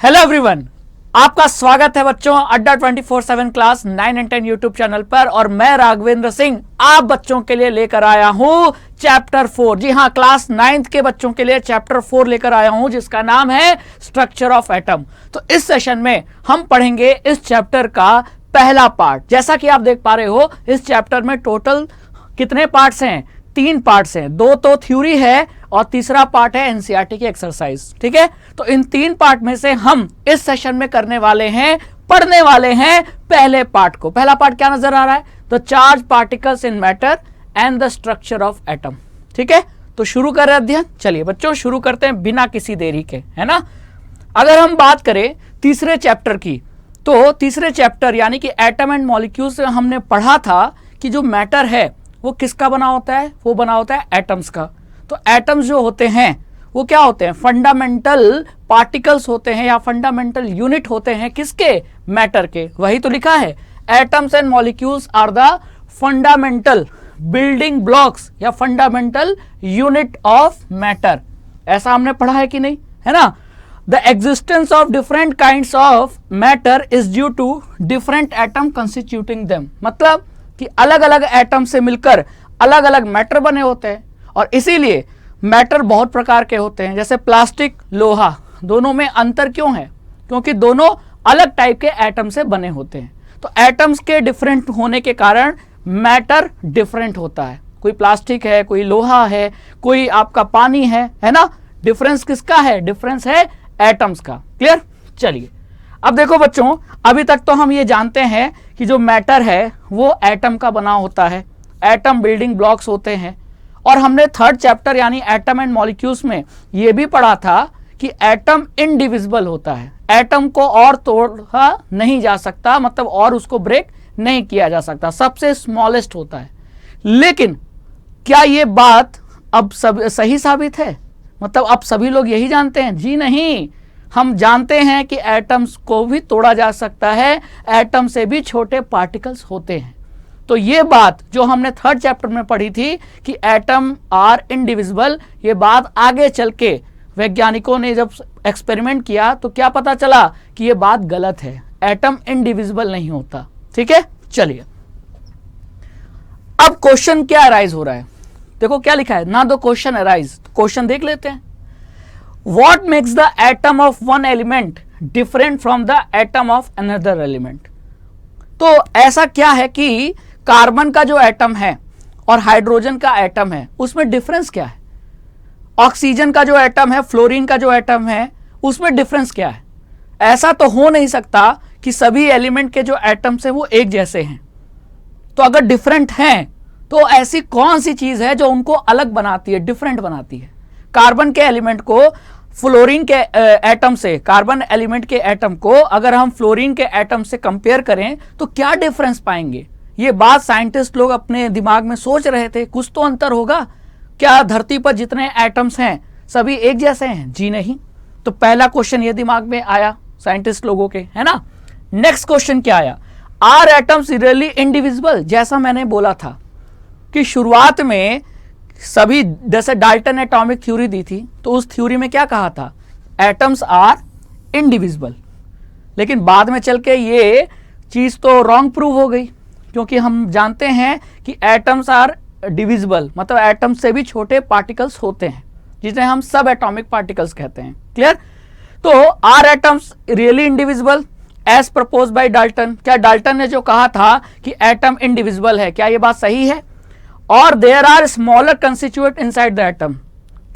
Hello everyone, आपका स्वागत है बच्चों अड्डा 24/7 क्लास 9 एंड 10 यूट्यूब चैनल पर। और मैं राघवेंद्र सिंह आप बच्चों के लिए लेकर आया हूं चैप्टर 4। जी हां, क्लास 9th के बच्चों के लिए चैप्टर 4 लेकर आया हूं जिसका नाम है स्ट्रक्चर ऑफ एटम। तो इस सेशन में हम पढ़ेंगे इस चैप्टर का पहला पार्ट। जैसा कि आप देख पा रहे हो, इस चैप्टर में टोटल कितने पार्ट्स हैं? 3 पार्ट्स हैं। 2 तो थ्योरी है और तीसरा पार्ट है एनसीईआरटी की एक्सरसाइज। ठीक है, तो इन 3 पार्ट में से हम इस सेशन में करने वाले हैं, पढ़ने वाले हैं पहले पार्ट को। पहला पार्ट क्या नजर आ रहा है? The charge particles in matter and the structure of atom. ठीक है, तो शुरू करें अध्ययन। चलिए बच्चों, शुरू करते हैं बिना किसी देरी के, है ना। अगर हम बात करें तीसरे चैप्टर की, तो तीसरे चैप्टर यानी कि एटम एंड मॉलिक्यूल्स में हमने पढ़ा था कि जो मैटर है वो किसका बना होता है? वो बना होता है एटम्स का। तो एटम्स जो होते हैं वो क्या होते हैं? फंडामेंटल पार्टिकल्स होते हैं या फंडामेंटल यूनिट होते हैं किसके? मैटर के। वही तो लिखा है, atoms and molecules are the fundamental building blocks या फंडामेंटल यूनिट ऑफ मैटर। ऐसा हमने पढ़ा है कि नहीं, है ना। The existence of different kinds of matter is due to different atom constituting them. मतलब कि अलग अलग एटम से मिलकर अलग अलग मैटर बने होते हैं। और इसीलिए मैटर बहुत प्रकार के होते हैं, जैसे प्लास्टिक, लोहा। दोनों में अंतर क्यों है? क्योंकि दोनों अलग टाइप के एटम से बने होते हैं। तो एटम्स के डिफरेंट होने के कारण मैटर डिफरेंट होता है। कोई प्लास्टिक है, कोई लोहा है, कोई आपका पानी है ना। डिफरेंस किसका है? डिफरेंस है एटम्स का। क्लियर? चलिए अब देखो बच्चों, अभी तक तो हम ये जानते हैं कि जो मैटर है वो एटम का बना होता है, एटम बिल्डिंग ब्लॉक्स होते हैं। और हमने थर्ड चैप्टर यानी एटम एंड मॉलिक्यूल्स में ये भी पढ़ा था कि एटम इनडिविजिबल होता है। एटम को और तोड़ा नहीं जा सकता, मतलब और उसको ब्रेक नहीं किया जा सकता, सबसे स्मॉलेस्ट होता है। लेकिन क्या ये बात अब सब सही साबित है? मतलब अब सभी लोग यही जानते हैं? जी नहीं, हम जानते हैं कि एटम्स को भी तोड़ा जा सकता है, एटम से भी छोटे पार्टिकल्स होते हैं। तो ये बात जो हमने थर्ड चैप्टर में पढ़ी थी कि एटम आर इनडिविजिबल, ये बात आगे चल के वैज्ञानिकों ने जब एक्सपेरिमेंट किया तो क्या पता चला कि ये बात गलत है, एटम इनडिविजिबल नहीं होता। ठीक है, चलिए अब क्वेश्चन क्या अराइज हो रहा है। देखो क्या लिखा है ना, दो क्वेश्चन अराइज। क्वेश्चन देख लेते हैं। What makes the atom of one element different from the atom of another element? तो ऐसा क्या है कि कार्बन का जो एटम है और हाइड्रोजन का एटम है उसमें डिफरेंस क्या है? ऑक्सीजन का जो एटम है, फ्लोरीन का जो एटम है, उसमें डिफरेंस क्या है? ऐसा तो हो नहीं सकता कि सभी एलिमेंट के जो एटम्स हैं वो एक जैसे हैं। तो अगर डिफरेंट हैं तो ऐसी कौन सी चीज है जो उनको अलग बनाती है, डिफरेंट बनाती है? कार्बन के एलिमेंट को फ्लोरीन के एटम से, कार्बन एलिमेंट के एटम को अगर हम फ्लोरीन के एटम से कंपेयर करें तो क्या डिफरेंस पाएंगे? ये बात साइंटिस्ट लोग अपने दिमाग में सोच रहे थे, कुछ तो अंतर होगा। क्या धरती पर जितने एटम्स हैं सभी एक जैसे हैं? जी नहीं। तो पहला क्वेश्चन ये दिमाग में आया साइंटिस्ट लोगों के, है ना। नेक्स्ट क्वेश्चन क्या आया? Are atoms really indivisible? जैसा मैंने बोला था कि शुरुआत में सभी, जैसे डाल्टन ने एटॉमिक थ्योरी दी थी तो उस थ्योरी में क्या कहा था? Atoms are indivisible. लेकिन बाद में चल के ये चीज तो रॉन्ग प्रूव हो गई, क्योंकि हम जानते हैं कि एटम्स आर डिविजिबल, मतलब एटम्स से भी छोटे पार्टिकल्स होते हैं जिसे हम सब एटॉमिक पार्टिकल्स कहते हैं। क्लियर? तो are atoms really indivisible as propose by Dalton? क्या डाल्टन ने जो कहा था कि एटम इनडिविजिबल है, क्या ये बात सही है? और there are smaller constituent inside the atom?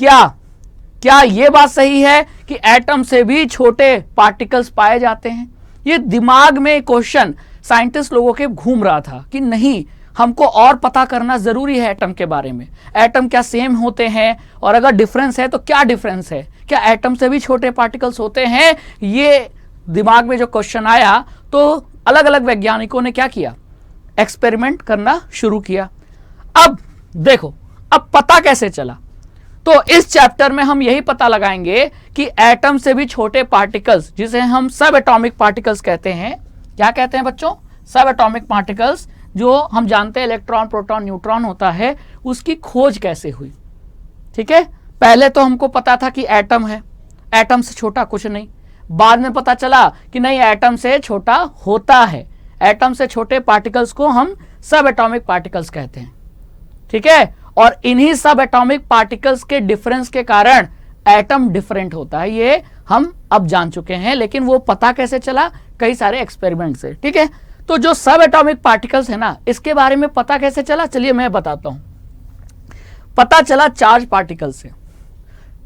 क्या ये बात सही है कि एटम से भी छोटे पार्टिकल्स पाए जाते हैं? ये दिमाग में क्वेश्चन साइंटिस्ट लोगों के घूम रहा था कि नहीं, हमको और पता करना जरूरी है एटम के बारे में। एटम क्या सेम होते हैं, और अगर डिफरेंस है तो क्या डिफरेंस है? क्या एटम से भी छोटे पार्टिकल्स होते हैं? ये दिमाग में जो क्वेश्चन आया तो अलग अलग वैज्ञानिकों ने क्या किया? एक्सपेरिमेंट करना शुरू किया। अब देखो, अब पता कैसे चला? तो इस चैप्टर में हम यही पता लगाएंगे कि एटम से भी छोटे पार्टिकल्स, जिसे हम सब एटॉमिक पार्टिकल्स कहते हैं। क्या कहते हैं बच्चों? सब एटॉमिक पार्टिकल्स, जो हम जानते हैं इलेक्ट्रॉन, प्रोटॉन, न्यूट्रॉन होता है, उसकी खोज कैसे हुई। ठीक है, पहले तो हमको पता था कि एटम है, एटम से छोटा कुछ नहीं। बाद में पता चला कि नहीं, एटम से छोटा होता है। एटम से छोटे पार्टिकल्स को हम सब एटॉमिक पार्टिकल्स कहते हैं, ठीक है। और इन्हीं सब एटॉमिक पार्टिकल्स के डिफरेंस के कारण एटम डिफरेंट होता है, ये हम अब जान चुके हैं। लेकिन वो पता कैसे चला? कई सारे एक्सपेरिमेंट से, ठीक है। तो जो सब एटॉमिक पार्टिकल्स है ना, इसके बारे में पता कैसे चला, चलिए मैं बताता हूं। पता चला चार्ज पार्टिकल से।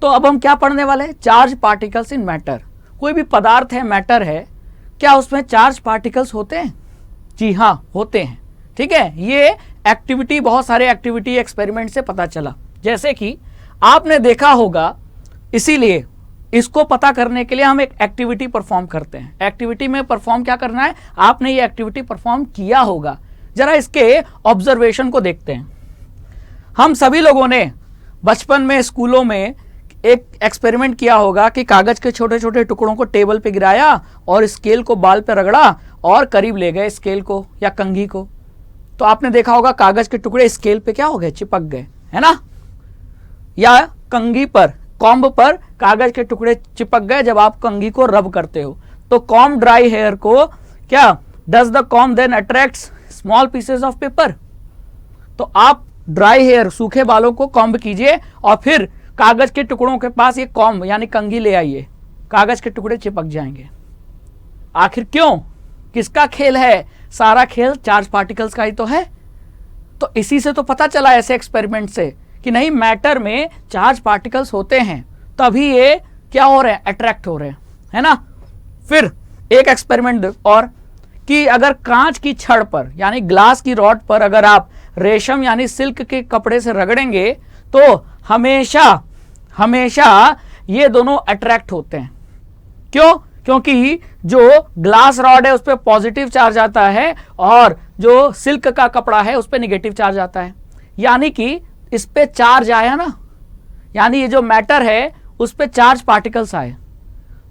तो अब हम क्या पढ़ने वाले हैं? Charge particles in matter. कोई भी पदार्थ है, मैटर है, क्या उसमें चार्ज पार्टिकल्स होते हैं? जी हाँ, होते हैं, ठीक है। ये एक्टिविटी, बहुत सारे एक्टिविटी एक्सपेरिमेंट से पता चला। जैसे कि आपने देखा होगा, इसीलिए इसको पता करने के लिए हम एक एक्टिविटी परफॉर्म करते हैं। एक्टिविटी में परफॉर्म क्या करना है? आपने ये एक्टिविटी परफॉर्म किया होगा। जरा इसके ऑब्जर्वेशन को देखते हैं। हम सभी लोगों ने बचपन में स्कूलों में एक एक्सपेरिमेंट किया होगा कि कागज के छोटे छोटे टुकड़ों को टेबल पे गिराया और स्केल को बाल पे रगड़ा और करीब ले गए स्केल को या कंघी को। तो आपने देखा होगा कागज के टुकड़े स्केल पे क्या हो गए? चिपक गए, है ना। या कंघी पर, कॉम्ब पर कागज के टुकड़े चिपक गए जब आप कंघी को रब करते हो। तो कॉम्ब ड्राई हेयर को क्या does the comb then attracts small pieces of paper. तो आप ड्राई हेयर, सूखे बालों को कॉम्ब कीजिए और फिर कागज के टुकड़ों के पास ये कॉम्ब यानी कंघी ले आइए, कागज के टुकड़े चिपक जाएंगे। आखिर क्यों? किसका खेल है? सारा खेल चार्ज पार्टिकल्स का ही तो है। तो इसी से तो पता चला ऐसे एक्सपेरिमेंट से कि नहीं, मैटर में चार्ज पार्टिकल्स होते हैं, तभी ये क्या हो रहे हैं? अट्रैक्ट हो रहे हैं, है ना। फिर एक एक्सपेरिमेंट और कि अगर कांच की छड़ पर यानी ग्लास की रॉड पर अगर आप रेशम यानी सिल्क के कपड़े से रगड़ेंगे तो हमेशा हमेशा ये दोनों अट्रैक्ट होते हैं। क्यों? क्योंकि जो ग्लास रॉड है उस पर पॉजिटिव चार्ज आता है और जो सिल्क का कपड़ा है उस पर निगेटिव चार्ज आता है। यानी कि इस पे चार्ज आया ना, यानी ये जो मैटर है उस पे चार्ज पार्टिकल्स आए।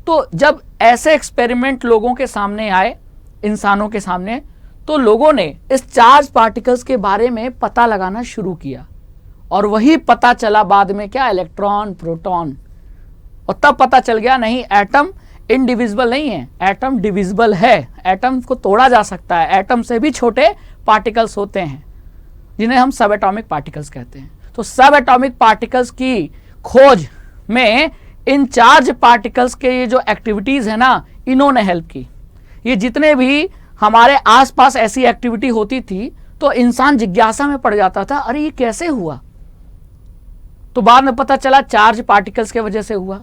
तो जब ऐसे एक्सपेरिमेंट लोगों के सामने आए, इंसानों के सामने, तो लोगों ने इस चार्ज पार्टिकल्स के बारे में पता लगाना शुरू किया और वही पता चला बाद में क्या? Electron, proton. और तब पता चल गया नहीं, एटम इनडिविजिबल नहीं है, एटम डिविजिबल है। एटम को तोड़ा जा सकता है। एटम से भी छोटे पार्टिकल्स होते हैं जिन्हें हम सब एटॉमिक पार्टिकल्स कहते हैं। तो सब एटॉमिक पार्टिकल्स की खोज में इन चार्ज पार्टिकल्स के ये जो एक्टिविटीज है ना, इन्होंने हेल्प की। ये जितने भी हमारे आसपास ऐसी एक्टिविटी होती थी तो इंसान जिज्ञासा में पड़ जाता था, अरे ये कैसे हुआ? तो बाद में पता चला चार्ज पार्टिकल्स के वजह से हुआ।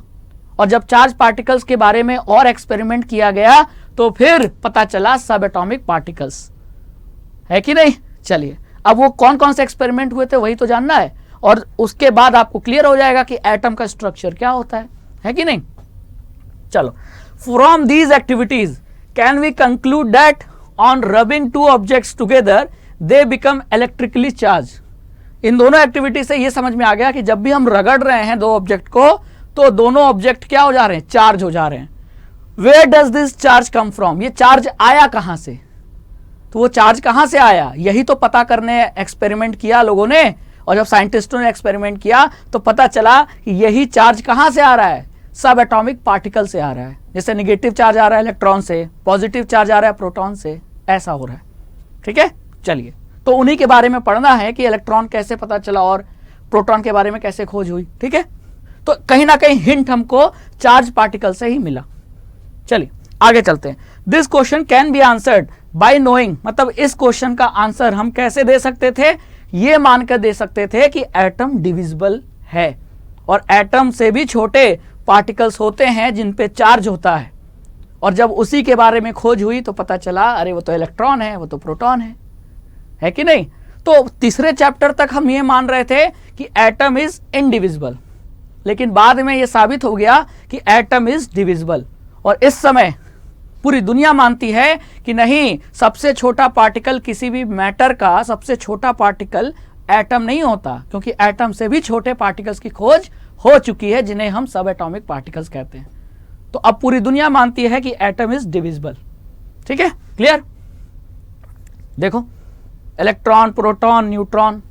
और जब चार्ज पार्टिकल्स के बारे में और एक्सपेरिमेंट किया गया तो फिर पता चला सब एटॉमिक पार्टिकल्स, है कि नहीं। चलिए, अब वो कौन कौन से एक्सपेरिमेंट हुए थे वही तो जानना है, और उसके बाद आपको क्लियर हो जाएगा कि एटम का स्ट्रक्चर क्या होता है कि नहीं। चलो, from these activities can we conclude that on rubbing two objects together they become electrically charge. इन दोनों एक्टिविटी से ये समझ में आ गया कि जब भी हम रगड़ रहे हैं दो ऑब्जेक्ट को तो दोनों ऑब्जेक्ट क्या हो जा रहे हैं? चार्ज हो जा रहे हैं। Where does this charge come from? ये चार्ज आया कहां से? तो वो चार्ज कहां से आया, यही तो पता करने एक्सपेरिमेंट किया लोगों ने। और जब साइंटिस्टों ने एक्सपेरिमेंट किया तो पता चला कि यही चार्ज कहां से आ रहा है? सब एटॉमिक पार्टिकल से आ रहा है। जैसे निगेटिव चार्ज आ रहा है इलेक्ट्रॉन से, पॉजिटिव चार्ज आ रहा है प्रोटॉन से, ऐसा हो रहा है, ठीक है। चलिए, तो उन्हीं के बारे में पढ़ना है कि इलेक्ट्रॉन कैसे पता चला और प्रोटॉन के बारे में कैसे खोज हुई, ठीक है। तो कहीं ना कहीं हिंट हमको चार्ज पार्टिकल से ही मिला। चलिए आगे चलते हैं। This question can be answered bye knowing, मतलब इस क्वेश्चन का आंसर हम कैसे दे सकते थे? ये मानकर दे सकते थे कि एटम डिविजिबल है और एटम से भी छोटे पार्टिकल्स होते हैं जिन पे चार्ज होता है। और जब उसी के बारे में खोज हुई तो पता चला अरे वो तो इलेक्ट्रॉन है, वो तो प्रोटॉन है कि नहीं। तो तीसरे चैप्टर तक हम ये मान रहे थे कि एटम इज इनडिविजिबल, लेकिन बाद में ये साबित हो गया कि एटम इज डिविजिबल। और इस समय पूरी दुनिया मानती है कि नहीं, सबसे छोटा पार्टिकल किसी भी मैटर का सबसे छोटा पार्टिकल एटम नहीं होता, क्योंकि एटम से भी छोटे पार्टिकल्स की खोज हो चुकी है जिन्हें हम सब एटॉमिक पार्टिकल्स कहते हैं। तो अब पूरी दुनिया मानती है कि एटम इज डिविजिबल, ठीक है, क्लियर। देखो, इलेक्ट्रॉन, प्रोटॉन, न्यूट्रॉन,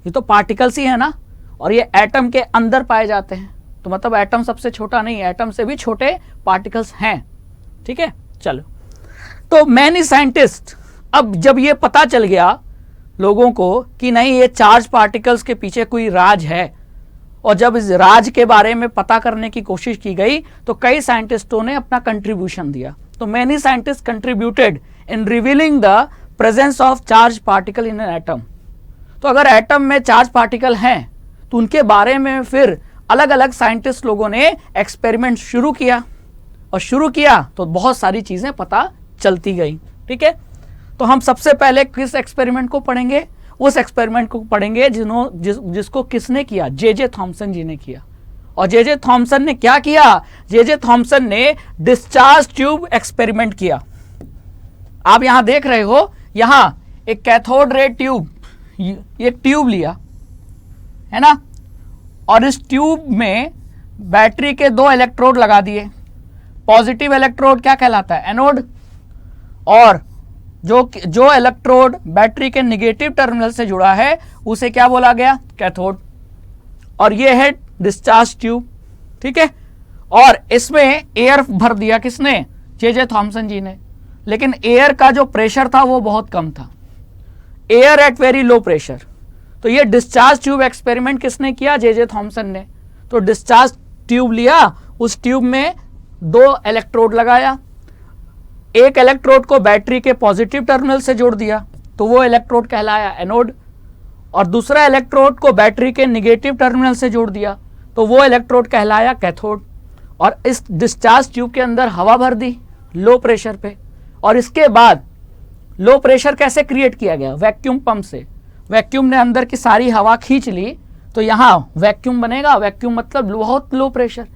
ये तो पार्टिकल्स ही है ना, और ये एटम के अंदर पाए जाते हैं। तो मतलब एटम सबसे छोटा नहीं है, एटम से भी छोटे पार्टिकल्स हैं। ठीक है, चलो। तो मैनी साइंटिस्ट, अब जब ये पता चल गया लोगों को कि नहीं ये चार्ज पार्टिकल्स के पीछे कोई राज है, और जब इस राज के बारे में पता करने की कोशिश की गई तो कई साइंटिस्टों ने अपना कंट्रीब्यूशन दिया। तो many scientist contributed in revealing the presence of charge particle in an atom. तो अगर एटम में चार्ज पार्टिकल हैं तो उनके बारे में फिर अलग अलग साइंटिस्ट लोगों ने एक्सपेरिमेंट शुरू किया, और शुरू किया तो बहुत सारी चीजें पता चलती गई। ठीक है, तो हम सबसे पहले किस एक्सपेरिमेंट को पढ़ेंगे? उस एक्सपेरिमेंट को पढ़ेंगे जिसको किसने किया? जे थॉमसन जी ने किया। और जे थॉमसन ने क्या किया? जे थॉमसन ने डिस्चार्ज ट्यूब एक्सपेरिमेंट किया। आप यहां देख रहे हो, यहां एक कैथोड रे ट्यूब, एक ट्यूब लिया है ना, और इस ट्यूब में बैटरी के 2 इलेक्ट्रोड लगा दिए। पॉजिटिव इलेक्ट्रोड क्या कहलाता है? एनोड, और जो इलेक्ट्रोड बैटरी के निगेटिव टर्मिनल से जुड़ा है उसे क्या बोला गया? कैथोड। और ये है डिस्चार्ज ट्यूब। ठीक है, और इसमें एयर भर दिया किसने? जे थॉमसन जी ने। लेकिन एयर का जो प्रेशर था वो बहुत कम था, air at very low pressure. तो ये डिस्चार्ज ट्यूब एक्सपेरिमेंट किसने किया? जे थॉमसन ने। तो डिस्चार्ज ट्यूब लिया, उस ट्यूब में 2 इलेक्ट्रोड लगाया, एक इलेक्ट्रोड को बैटरी के पॉजिटिव टर्मिनल से जोड़ दिया तो वो इलेक्ट्रोड कहलाया एनोड, और दूसरा इलेक्ट्रोड को बैटरी के निगेटिव टर्मिनल से जोड़ दिया तो वो इलेक्ट्रोड कहलाया कैथोड। और इस डिस्चार्ज ट्यूब के अंदर हवा भर दी लो प्रेशर पे, और इसके बाद लो प्रेशर कैसे क्रिएट किया गया? वैक्यूम पंप से। वैक्यूम ने अंदर की सारी हवा खींच ली तो यहां वैक्यूम बनेगा, वैक्यूम मतलब बहुत लो प्रेशर।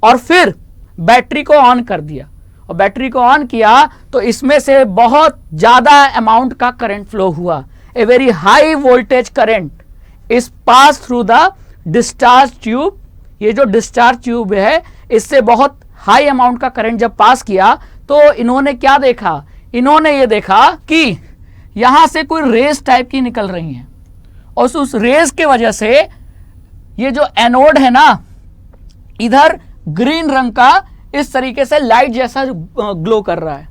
और फिर बैटरी को ऑन कर दिया, और बैटरी को ऑन किया तो इसमें से बहुत ज्यादा अमाउंट का करंट फ्लो हुआ। A very high voltage current is pass through the discharge tube. ये जो डिस्चार्ज ट्यूब है इससे बहुत हाई अमाउंट का करंट जब पास किया तो इन्होंने क्या देखा? इन्होंने ये देखा कि यहां से कोई रेस टाइप की निकल रही हैं, और उस रेस के वजह से ये जो एनोड है ना, इधर ग्रीन रंग का इस तरीके से लाइट जैसा ग्लो कर रहा है।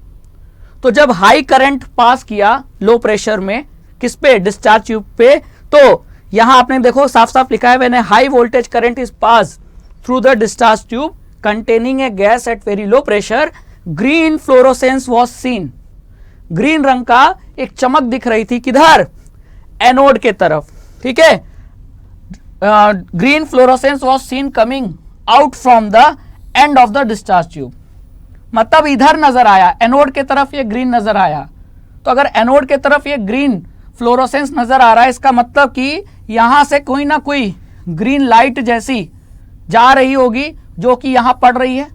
तो जब हाई करंट पास किया लो प्रेशर में, किस पे? डिस्चार्ज ट्यूब पे, तो यहां आपने देखो साफ साफ लिखा है मैंने, high voltage current is pass through the discharge tube containing A gas at very low pressure, green fluorescence was seen. Green रंग का एक चमक दिख रही थी, किधर? एनोड के तरफ। ठीक है, green fluorescence was seen coming out from the end of the discharge tube. मतलब इधर नजर आया, एनोड के तरफ ये ग्रीन नजर आया। तो अगर एनोड के तरफ ये ग्रीन फ्लोरोसेंस नजर आ रहा है, इसका मतलब कि यहां से कोई ना कोई ग्रीन लाइट जैसी जा रही होगी जो कि यहां पड़ रही है।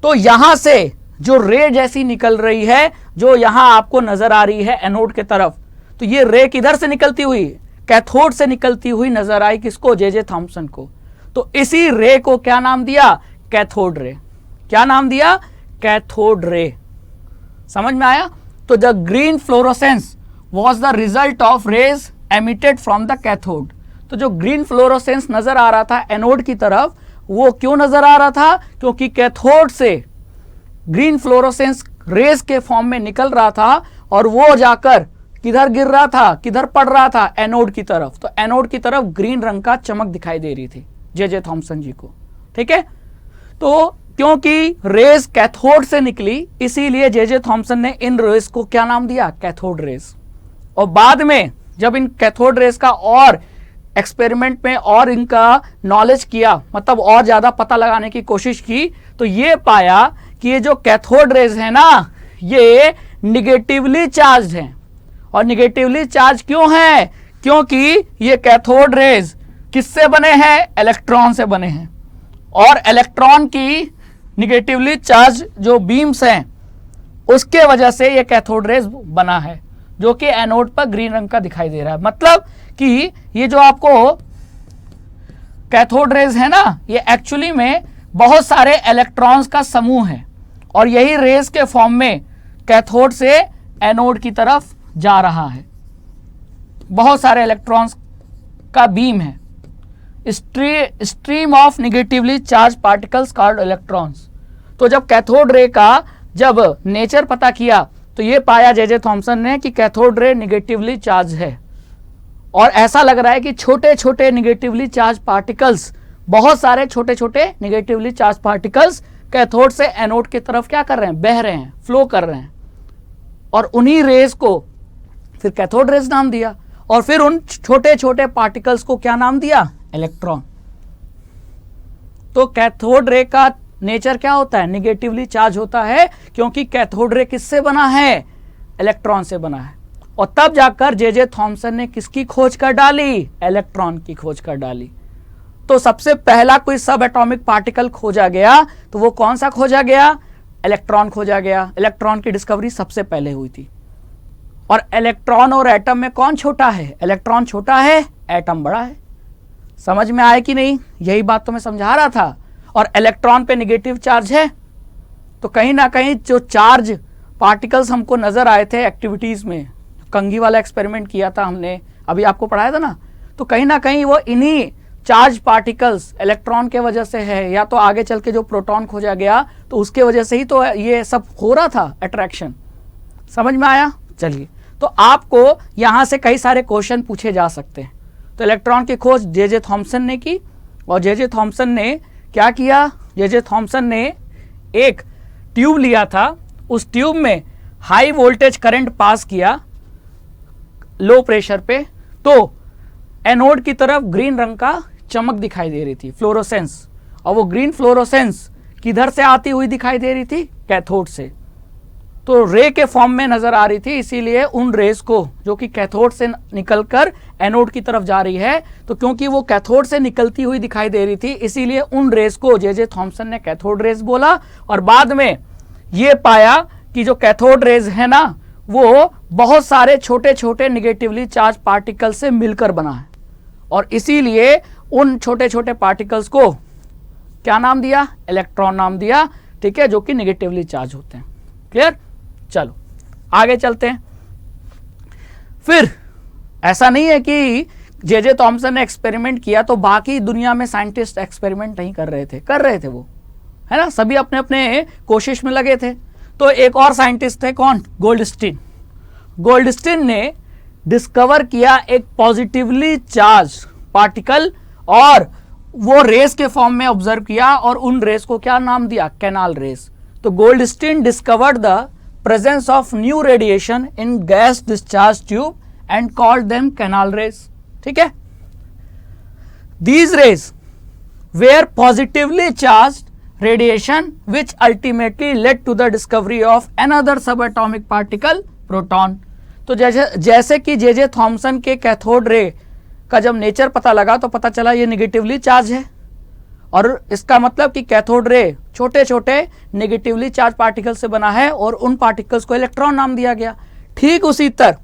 तो यहां से जो रे जैसी निकल रही है, जो यहां आपको नजर आ रही है एनोड के तरफ, तो ये रे किधर से निकलती हुई? कैथोड से निकलती हुई नजर आई किसको? जे थॉमसन को। तो इसी रे को क्या नाम दिया? Cathode ray. क्या नाम दिया? Cathode ray. समझ में आया? तो the green fluorescence was the result of rays emitted from the cathode. तो जो ग्रीन फ्लोरोसेंस नजर आ रहा था एनोड की तरफ, वो क्यों नजर आ रहा था? क्योंकि कैथोड से ग्रीन फ्लोरोसेंस रेज के फॉर्म में निकल रहा था, और वो जाकर किधर गिर रहा था, किधर पड़ रहा था? एनोड की तरफ। तो एनोड की तरफ ग्रीन रंग का चमक दिखाई दे रही थी जे थॉमसन जी को। ठीक है, तो क्योंकि रेज कैथोड से निकली इसीलिए जे थॉमसन ने इन रेज को क्या नाम दिया? Cathode rays. और बाद में जब इन कैथोड रेज का और एक्सपेरिमेंट में और इनका नॉलेज किया, मतलब और ज्यादा पता लगाने की कोशिश की, तो ये पाया कि ये जो कैथोड रेज है ना, ये निगेटिवली चार्ज हैं। और निगेटिवली चार्ज क्यों है? क्योंकि ये कैथोड रेज किससे बने हैं? इलेक्ट्रॉन से बने हैं, और इलेक्ट्रॉन की निगेटिवली चार्ज जो बीम्स हैं उसके वजह से ये कैथोड रेज बना है, जो कि एनोड पर ग्रीन रंग का दिखाई दे रहा है। मतलब कि ये जो आपको कैथोड रेज है ना, ये एक्चुअली में बहुत सारे इलेक्ट्रॉन्स का समूह है, और यही रेज के फॉर्म में कैथोड से एनोड की तरफ जा रहा है। बहुत सारे इलेक्ट्रॉन्स का बीम है stream of negatively charge particles called electrons. तो जब कैथोड रे का जब नेचर पता किया तो ये पाया जे थॉमसन ने कि कैथोड रे निगेटिवली चार्ज है, और ऐसा लग रहा है कि छोटे छोटे निगेटिवली चार्ज पार्टिकल्स, बहुत सारे छोटे छोटे निगेटिवली चार्ज पार्टिकल्स कैथोड से एनोड की तरफ क्या कर रहे हैं, बह रहे हैं, फ्लो कर रहे हैं, और उन्हीं रेज को फिर कैथोड रेज नाम दिया, और फिर उन छोटे छोटे पार्टिकल्स को क्या नाम दिया, इलेक्ट्रॉन। तो कैथोड रे का नेचर क्या होता है, निगेटिवली चार्ज होता है, क्योंकि कैथोड रे किससे बना है, इलेक्ट्रॉन से बना है। और तब जाकर जे थॉमसन ने किसकी खोज कर डाली, इलेक्ट्रॉन की खोज कर डाली। तो सबसे पहला कोई सब एटॉमिक पार्टिकल खोजा गया, तो वो कौन सा खोजा गया, इलेक्ट्रॉन खोजा गया। इलेक्ट्रॉन की डिस्कवरी सबसे पहले हुई थी। और इलेक्ट्रॉन और एटम में कौन छोटा है, इलेक्ट्रॉन छोटा है, एटम बड़ा है। समझ में आया कि नहीं, यही बात तो मैं समझा रहा था। और इलेक्ट्रॉन पे नेगेटिव चार्ज है, तो कहीं ना कहीं जो चार्ज पार्टिकल्स हमको नजर आए थे एक्टिविटीज में, कंघी वाला एक्सपेरिमेंट किया था हमने, अभी आपको पढ़ाया था ना, तो कहीं ना कहीं वो इन्हीं चार्ज पार्टिकल्स इलेक्ट्रॉन के वजह से है, या तो आगे चल के जो प्रोटॉन खोजा गया तो उसके वजह से ही तो ये सब हो रहा था, अट्रैक्शन। समझ में आया। चलिए, तो आपको यहां से कई सारे क्वेश्चन पूछे जा सकते हैं। तो इलेक्ट्रॉन की खोज जे थॉमसन ने की, और जे थॉमसन ने क्या किया, जे थॉमसन ने एक ट्यूब लिया था, उस ट्यूब में हाई वोल्टेज करंट पास किया लो प्रेशर पे, तो एनोड की तरफ ग्रीन रंग का चमक दिखाई दे रही थी, फ्लोरोसेंस। और वो ग्रीन फ्लोरोसेंस किधर से आती हुई दिखाई दे रही थी, कैथोड से। तो रे के फॉर्म में नजर आ रही थी, इसीलिए उन रेस को जो कि कैथोड से निकलकर एनोड की तरफ जा रही है, तो क्योंकि वो कैथोड से निकलती हुई दिखाई दे रही थी, इसीलिए उन रेस को जे थॉमसन ने कैथोड रेस बोला। और बाद में ये पाया कि जो कैथोड रेस है ना, वो बहुत सारे छोटे छोटे निगेटिवली चार्ज पार्टिकल से मिलकर बना है, और इसीलिए उन छोटे छोटे पार्टिकल्स को क्या नाम दिया, इलेक्ट्रॉन नाम दिया। ठीक है, जो कि निगेटिवली चार्ज होते हैं। क्लियर। चलो आगे चलते हैं। फिर ऐसा नहीं है कि जे थॉमसन ने एक्सपेरिमेंट किया तो बाकी दुनिया में साइंटिस्ट एक्सपेरिमेंट नहीं कर रहे थे, कर रहे थे वो, है ना, सभी अपने अपने कोशिश में लगे थे। तो एक और साइंटिस्ट थे, कौन, गोल्डस्टीन। गोल्डस्टीन ने डिस्कवर किया एक पॉजिटिवली चार्ज पार्टिकल, और वो रेस के फॉर्म में ऑब्जर्व किया, और उन रेस को क्या नाम दिया, कैनाल रेस। तो Goldstein discovered the presence of new radiation in gas discharge tube and called them canal rays. ठीक है, these rays were positively charged radiation which ultimately led to the discovery of another subatomic particle, proton। तो जैसे कि J Thomson के cathode ray का जब nature पता लगा तो पता चला ये निगेटिवली चार्ज है, और इसका मतलब कि कैथोड रे छोटे छोटे निगेटिवली चार्ज पार्टिकल से बना है, और उन पार्टिकल्स को इलेक्ट्रॉन नाम दिया गया। ठीक उसी तरह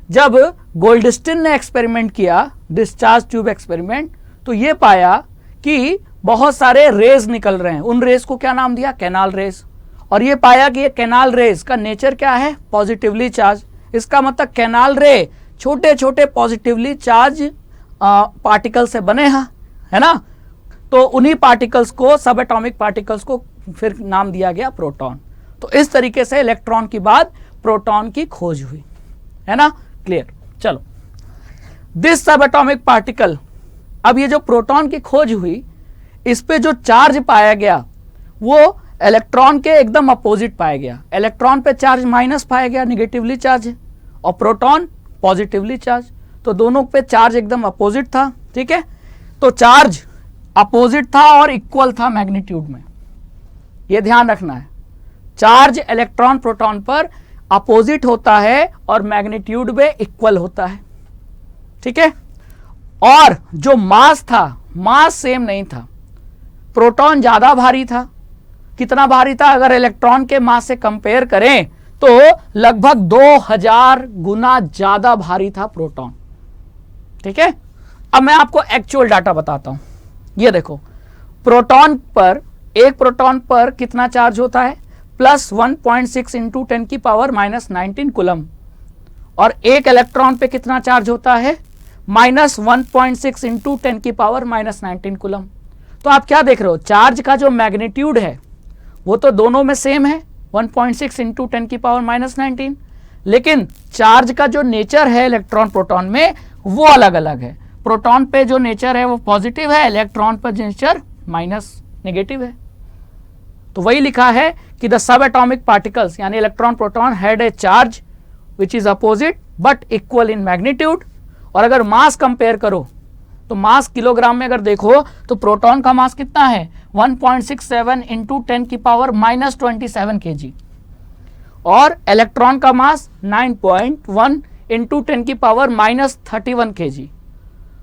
जब गोल्डस्टीन ने एक्सपेरिमेंट किया, डिस्चार्ज ट्यूब एक्सपेरिमेंट, तो ये पाया कि बहुत सारे रेज निकल रहे हैं, उन रेस को क्या नाम दिया, कैनाल रेस। और ये पाया कि ये कैनाल रेस का नेचर क्या है, पॉजिटिवली चार्ज। इसका मतलब कैनाल रे छोटे छोटे पॉजिटिवली चार्ज पार्टिकल से बने हैं, है ना। तो उन्हीं पार्टिकल्स को, सब एटॉमिक पार्टिकल्स को फिर नाम दिया गया प्रोटॉन। तो इस तरीके से इलेक्ट्रॉन की बाद प्रोटॉन की खोज हुई, है ना। क्लियर। चलो, दिस सब एटॉमिक पार्टिकल, अब ये जो प्रोटॉन की खोज हुई, इस पे जो चार्ज पाया गया वो इलेक्ट्रॉन के एकदम अपोजिट पाया गया। इलेक्ट्रॉन पे चार्ज माइनस पाया गया, निगेटिवली चार्ज है, और प्रोटॉन पॉजिटिवली चार्ज, तो दोनों पे चार्ज एकदम अपोजिट था। ठीक है, तो चार्ज अपोजिट था और इक्वल था मैग्नीट्यूड में, ये ध्यान रखना है। चार्ज इलेक्ट्रॉन प्रोटॉन पर अपोजिट होता है और मैग्नीट्यूड में इक्वल होता है। ठीक है, और जो मास था, मास सेम नहीं था। प्रोटॉन ज्यादा भारी था। कितना भारी था, अगर इलेक्ट्रॉन के मास से कंपेयर करें तो लगभग 2000 गुना ज्यादा भारी था प्रोटॉन। ठीक है, अब मैं आपको एक्चुअल डाटा बताता हूं। ये देखो, प्रोटॉन पर, एक प्रोटॉन पर कितना चार्ज होता है, प्लस 1.6 इंटू 10 की पावर -19 कूलम। और एक इलेक्ट्रॉन पे कितना चार्ज होता है, -1.6 इंटू 10 की पावर -19 कूलम। तो आप क्या देख रहे हो, चार्ज का जो मैग्नीट्यूड है वो तो दोनों में सेम है, 1.6 इंटू 10 की पावर -19, लेकिन चार्ज का जो नेचर है इलेक्ट्रॉन प्रोटॉन में वो अलग अलग है। प्रोटॉन पे जो नेचर है वो पॉजिटिव है, इलेक्ट्रॉन पर नेचर नेगेटिव है। तो वही लिखा है कि द सब एटॉमिक पार्टिकल्स यानी electron proton had a charge which is opposite but equal in magnitude. और अगर मास कंपेयर करो तो मास किलोग्राम में अगर देखो तो प्रोटॉन का मास कितना है, 1.67 इंटू 10 की पावर -27 kg, और इलेक्ट्रॉन का मास 9.1 इंटू 10 की पावर -31 kg।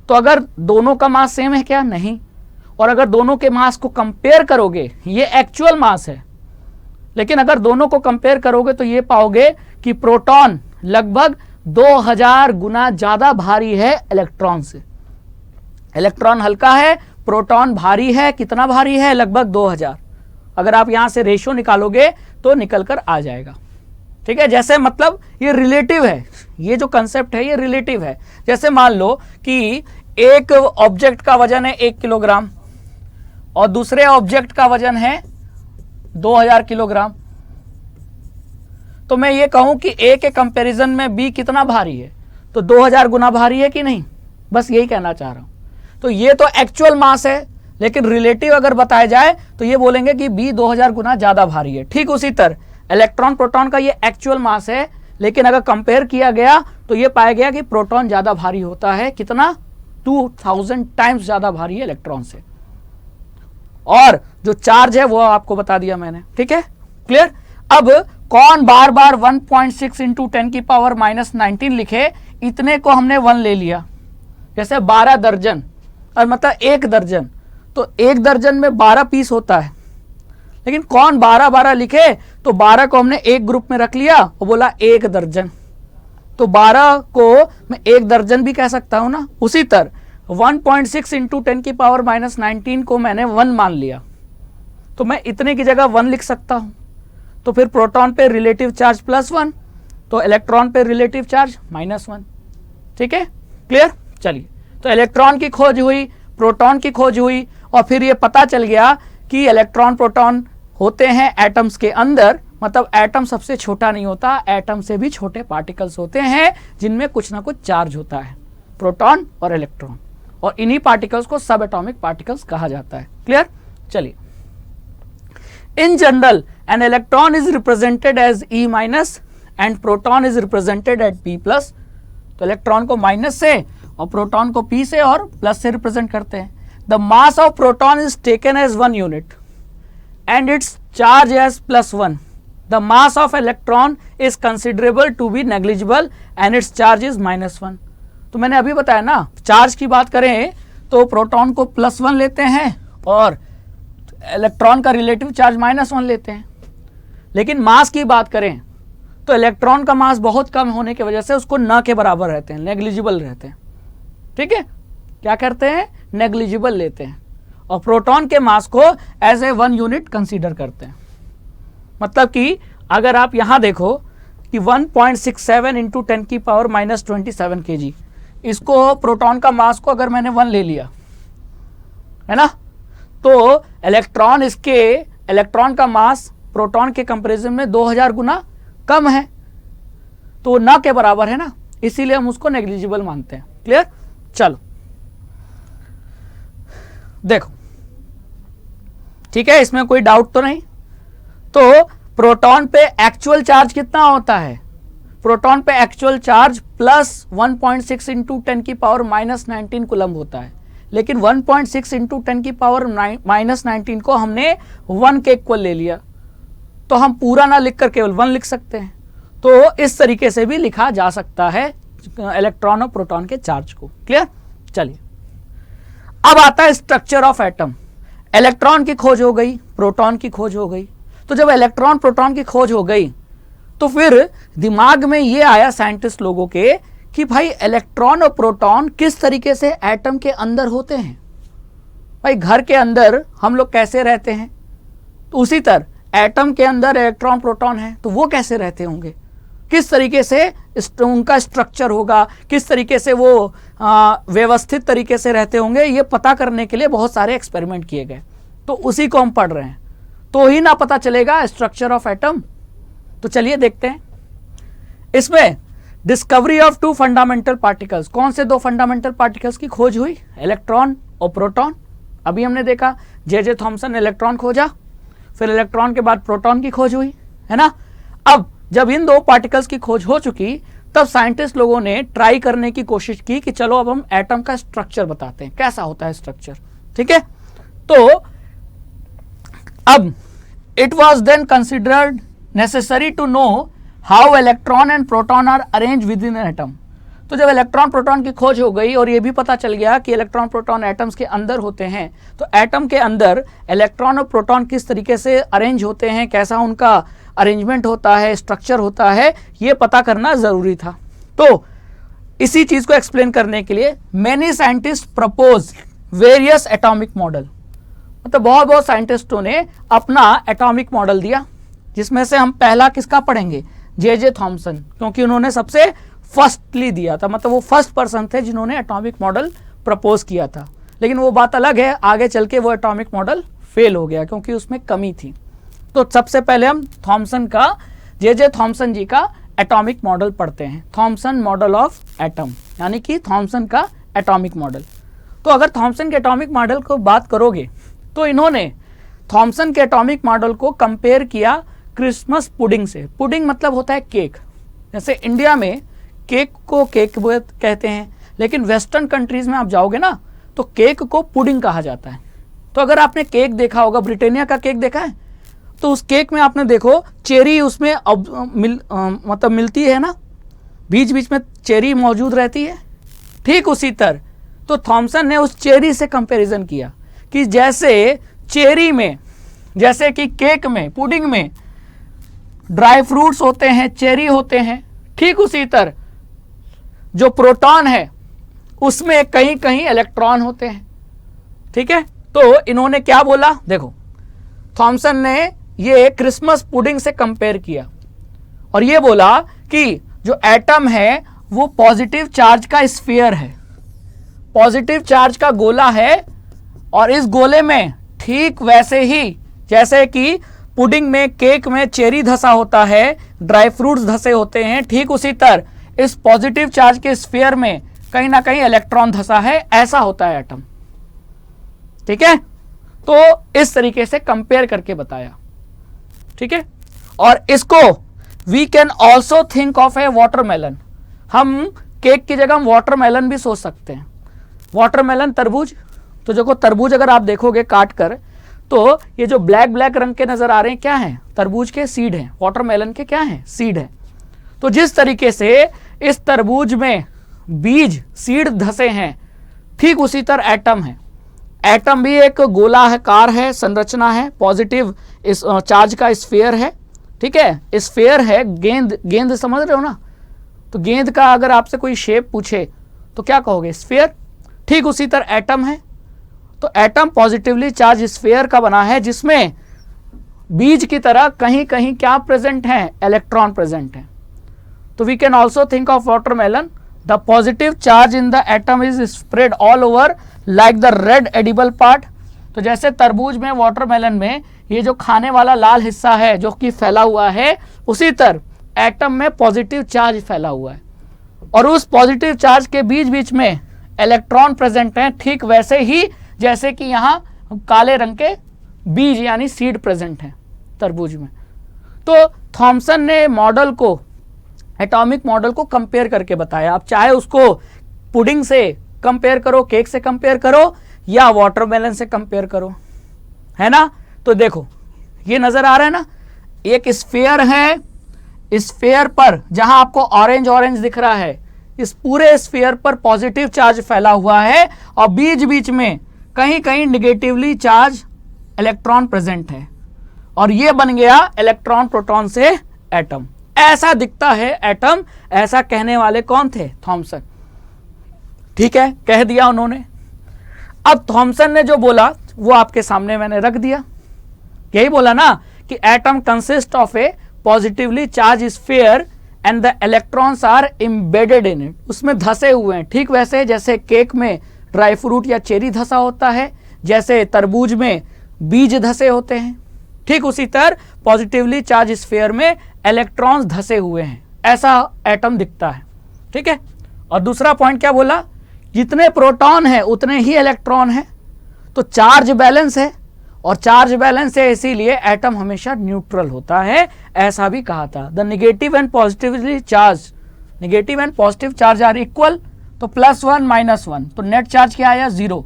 तो अगर दोनों का मास सेम है क्या, नहीं। और अगर दोनों के मास को कंपेयर करोगे, ये एक्चुअल मास है, लेकिन अगर दोनों को कंपेयर करोगे तो ये पाओगे कि प्रोटॉन लगभग 2000 गुना ज्यादा भारी है इलेक्ट्रॉन से। इलेक्ट्रॉन हल्का है, प्रोटॉन भारी है, कितना भारी है, लगभग 2000। अगर आप यहां से रेशियो निकालोगे तो निकल कर आ जाएगा। ठीक है, जैसे मतलब ये रिलेटिव है, ये जो कंसेप्ट है ये रिलेटिव है। जैसे मान लो कि एक ऑब्जेक्ट का वजन है 1 किलोग्राम और दूसरे ऑब्जेक्ट का वजन है 2000 किलोग्राम, तो मैं ये कहूं कि ए के कंपैरिजन में बी कितना भारी है, तो 2000 गुना भारी है कि नहीं, बस यही कहना चाह रहा हूं। तो ये तो एक्चुअल मास है, लेकिन रिलेटिव अगर बताया जाए तो ये बोलेंगे कि बी 2000 गुना ज्यादा भारी है। ठीक उसी तरह इलेक्ट्रॉन प्रोटॉन का ये एक्चुअल मास है, लेकिन अगर कंपेयर किया गया तो ये पाया गया कि प्रोटॉन ज्यादा भारी होता है, कितना, 2000 टाइम्स ज्यादा भारी है इलेक्ट्रॉन से। और जो चार्ज है वो आपको बता दिया मैंने। ठीक है, क्लियर। अब कौन बार बार 1.6 इंटू 10 की पावर -19 लिखे, इतने को हमने 1 ले लिया। जैसे 12 दर्जन और मतलब 1 दर्जन, तो 1 दर्जन में 12 पीस होता है, लेकिन कौन 12 लिखे, तो 12 को हमने एक ग्रुप में रख लिया और बोला 1 दर्जन। तो 12 को मैं 1 दर्जन भी कह सकता हूं ना। उसी तरह 1.6 इंटू 10 की पावर -19 को मैंने 1 मान लिया, तो मैं इतने की जगह 1 लिख सकता हूं। तो फिर प्रोटॉन पे रिलेटिव चार्ज +1, तो इलेक्ट्रॉन पे रिलेटिव चार्ज -1। ठीक है, क्लियर। चलिए, तो इलेक्ट्रॉन की खोज हुई, प्रोटॉन की खोज हुई, और फिर ये पता चल गया कि इलेक्ट्रॉन प्रोटॉन होते हैं एटम्स के अंदर, मतलब एटम सबसे छोटा नहीं होता, एटम से भी छोटे पार्टिकल्स होते हैं जिनमें कुछ ना कुछ चार्ज होता है, प्रोटॉन और इलेक्ट्रॉन, और इन्हीं पार्टिकल्स को सब एटॉमिक पार्टिकल्स कहा जाता है। क्लियर। चलिए, in general an electron is represented as E- and proton is represented at P+। तो इलेक्ट्रॉन को माइनस से और प्रोटॉन को P से और प्लस से रिप्रेजेंट करते हैं। The mass of proton is taken as 1 unit and its charge as +1। The mass of electron is considerable to be negligible and its charge is -1। तो मैंने अभी बताया ना, चार्ज की बात करें तो प्रोटॉन को +1 लेते हैं और इलेक्ट्रॉन का रिलेटिव चार्ज -1 लेते हैं। लेकिन मास की बात करें तो इलेक्ट्रॉन का मास बहुत कम होने की वजह से उसको न के बराबर रहते हैं, नेग्लिजिबल रहते हैं। ठीक है, क्या करते हैं, नेग्लिजिबल लेते हैं, और प्रोटॉन के मास को एज ए 1 यूनिट कंसीडर करते हैं। मतलब कि अगर आप यहां देखो कि 1.67 इंटू 10 की पावर -27 kg, इसको प्रोटॉन का मास को अगर मैंने 1 ले लिया है ना, तो इलेक्ट्रॉन का मास प्रोटॉन के कंपैरिजन में 2000 गुना कम है, तो न के बराबर है ना, इसीलिए हम उसको नेग्लिजिबल मानते हैं। क्लियर। चलो देखो, ठीक है, इसमें कोई डाउट तो नहीं। तो प्रोटॉन पे एक्चुअल चार्ज कितना होता है, प्रोटॉन पे एक्चुअल चार्ज +1.6 इंटू 10 की पावर -19 कूलम होता है, लेकिन 1.6 इंटू 10 की पावर -19 को हमने 1 के इक्वल ले लिया, तो हम पूरा ना लिख कर केवल 1 लिख सकते हैं। तो इस तरीके से भी लिखा जा सकता है इलेक्ट्रॉन और प्रोटॉन के चार्ज को। क्लियर। चलिए, अब आता है स्ट्रक्चर ऑफ एटम। इलेक्ट्रॉन की खोज हो गई, प्रोटॉन की खोज हो गई। तो जब इलेक्ट्रॉन प्रोटॉन की खोज हो गई तो फिर दिमाग में ये आया साइंटिस्ट लोगों के कि भाई इलेक्ट्रॉन और प्रोटॉन किस तरीके से एटम के अंदर होते हैं। भाई घर के अंदर हम लोग कैसे रहते हैं, तो उसी तरह एटम के अंदर इलेक्ट्रॉन प्रोटॉन है, तो वो कैसे रहते होंगे। किस तरीके से उनका स्ट्रक्चर होगा, किस तरीके से वो व्यवस्थित तरीके से रहते होंगे, ये पता करने के लिए बहुत सारे एक्सपेरिमेंट किए गए। तो उसी को हम पढ़ रहे हैं, तो ही ना पता चलेगा स्ट्रक्चर ऑफ एटम। तो चलिए देखते हैं। इसमें डिस्कवरी ऑफ 2 फंडामेंटल पार्टिकल्स, कौन से 2 फंडामेंटल पार्टिकल्स की खोज हुई? इलेक्ट्रॉन और प्रोटॉन। अभी हमने देखा जे थॉमसन ने इलेक्ट्रॉन खोजा, फिर इलेक्ट्रॉन के बाद प्रोटॉन की खोज हुई, है ना। अब जब इन 2 पार्टिकल्स की खोज हो चुकी, तब साइंटिस्ट लोगों ने ट्राई करने की कोशिश की कि चलो अब हम एटम का स्ट्रक्चर बताते हैं, कैसा होता है स्ट्रक्चर। ठीक है, तो अब it was then considered necessary to know how electron and proton are arrange within atom. तो जब इलेक्ट्रॉन प्रोटॉन की खोज हो गई और ये भी पता चल गया कि इलेक्ट्रॉन प्रोटॉन एटम्स के अंदर होते हैं, तो एटम के अंदर इलेक्ट्रॉन और प्रोटॉन किस तरीके से अरेंज होते हैं, कैसा उनका अरेंजमेंट होता है, स्ट्रक्चर होता है, ये पता करना जरूरी था। तो इसी चीज को एक्सप्लेन करने के लिए many scientist propose various atomic model, मतलब बहुत साइंटिस्टों ने अपना एटॉमिक मॉडल दिया, जिसमें से हम पहला किसका पढ़ेंगे? जे थॉमसन, क्योंकि उन्होंने सबसे फर्स्टली दिया था, मतलब वो फर्स्ट पर्सन थे जिन्होंने एटॉमिक मॉडल प्रपोज किया था। लेकिन वो बात अलग है, आगे चल के वो एटॉमिक मॉडल फेल हो गया क्योंकि उसमें कमी थी। तो सबसे पहले हम थॉमसन का, जे थॉमसन जी का एटॉमिक मॉडल पढ़ते हैं, थॉमसन मॉडल ऑफ एटम, यानी कि थॉमसन का एटॉमिक मॉडल। तो अगर थॉमसन के एटॉमिक मॉडल को बात करोगे तो इन्होंने थॉमसन के एटॉमिक मॉडल को कंपेयर किया क्रिसमस पुडिंग से। पुडिंग मतलब होता है केक, जैसे इंडिया में केक को केक कहते हैं, लेकिन वेस्टर्न कंट्रीज में आप जाओगे ना तो केक को पुडिंग कहा जाता है। तो अगर आपने केक देखा होगा, ब्रिटानिया का केक देखा है, तो उस केक में आपने देखो चेरी उसमें मतलब मिलती है ना, बीच बीच में चेरी मौजूद रहती है। ठीक उसी तरह तो थॉमसन ने उस चेरी से कंपैरिजन किया कि जैसे चेरी में, जैसे कि केक में, पुडिंग में ड्राई फ्रूट्स होते हैं, चेरी होते हैं, ठीक उसी तरह जो प्रोटॉन है उसमें कहीं कहीं इलेक्ट्रॉन होते हैं। ठीक है, तो इन्होंने क्या बोला, देखो थॉमसन ने ये क्रिसमस पुडिंग से कंपेयर किया और ये बोला कि जो एटम है वो पॉजिटिव चार्ज का स्फीयर है, पॉजिटिव चार्ज का गोला है, और इस गोले में ठीक वैसे ही जैसे कि पुडिंग में, केक में चेरी धसा होता है, ड्राई फ्रूट्स धसे होते हैं, ठीक उसी तरह इस पॉजिटिव चार्ज के स्फीयर में कहीं ना कहीं इलेक्ट्रॉन धसा है, ऐसा होता है एटम। ठीक है, तो इस तरीके से कंपेयर करके बताया। ठीक है, और इसको we can also think of a watermelon, हम केक की जगह हम वाटरमेलन भी सोच सकते हैं। वाटरमेलन तरबूज, तो देखो तरबूज अगर आप देखोगे काट कर, तो ये जो ब्लैक ब्लैक रंग के नजर आ रहे हैं क्या हैं? तरबूज के सीड हैं, वाटरमेलन के क्या हैं? सीड हैं। तो जिस तरीके से इस तरबूज में बीज, सीड धसे हैं, ठीक उसी तरह एटम है। एटम भी एक गोलाकार है, संरचना है, पॉजिटिव इस चार्ज का स्फीयर है। ठीक है, स्फीयर है, गेंद, गेंद समझ रहे हो ना, तो गेंद का अगर आपसे कोई शेप पूछे तो क्या कहोगे? स्फीयर। ठीक उसी तरह एटम है, तो एटम पॉजिटिवली चार्ज स्फीयर का बना है, जिसमें बीज की तरह कहीं कहीं क्या प्रेजेंट है? इलेक्ट्रॉन प्रेजेंट है। तो we can also think of watermelon, the positive charge in the atom is spread all over like the red edible part. तो जैसे तरबूज में, वाटरमेलन में ये जो खाने वाला लाल हिस्सा है जो कि फैला हुआ है, उसी तरह एटम में पॉजिटिव चार्ज फैला हुआ है, और उस पॉजिटिव चार्ज के बीच बीच में इलेक्ट्रॉन प्रेजेंट हैं, ठीक वैसे ही जैसे कि यहाँ काले रंग के बीज यानी सीड प्रेजेंट हैं तरबूज में। तो थॉमसन ने मॉडल को, एटॉमिक मॉडल को कंपेयर करके बताया। आप चाहे उसको पुडिंग से कंपेयर करो, केक से कंपेयर करो, या वाटरमेलन से कंपेयर करो, है ना। तो देखो ये नजर आ रहा है ना, एक स्फीयर है, स्फीयर पर जहां आपको ऑरेंज ऑरेंज दिख रहा है, इस पूरे स्फीयर पर पॉजिटिव चार्ज फैला हुआ है, और बीच बीच में कहीं कहीं निगेटिवली चार्ज इलेक्ट्रॉन प्रेजेंट है, और ये बन गया इलेक्ट्रॉन प्रोटॉन से एटम। ऐसा दिखता है एटम, ऐसा कहने वाले कौन थे? थॉमसन। ठीक है, कह दिया उन्होंने। अब थॉमसन ने जो बोला वो आपके सामने मैंने रख दिया। यही बोला ना कि atom consist of a positively charge sphere and the electrons are embedded in it, उसमें धसे हुए हैं। ठीक वैसे जैसे केक में ड्राई फ्रूट या चेरी धसा होता है, जैसे तरबूज में बीज धसे होते हैं, ठीक उसी तरह पॉजिटिवली चार्ज स्फीयर में इलेक्ट्रॉन्स धसे हुए हैं, ऐसा एटम दिखता है। ठीक है, और दूसरा पॉइंट क्या बोला, जितने प्रोटॉन है उतने ही इलेक्ट्रॉन है, तो चार्ज बैलेंस है, और चार्ज बैलेंस है इसीलिए एटम हमेशा न्यूट्रल होता है, ऐसा भी कहा था। The negative and positively charge, negative and positive charge are equal, तो +1 -1, तो नेट चार्ज क्या आया 0।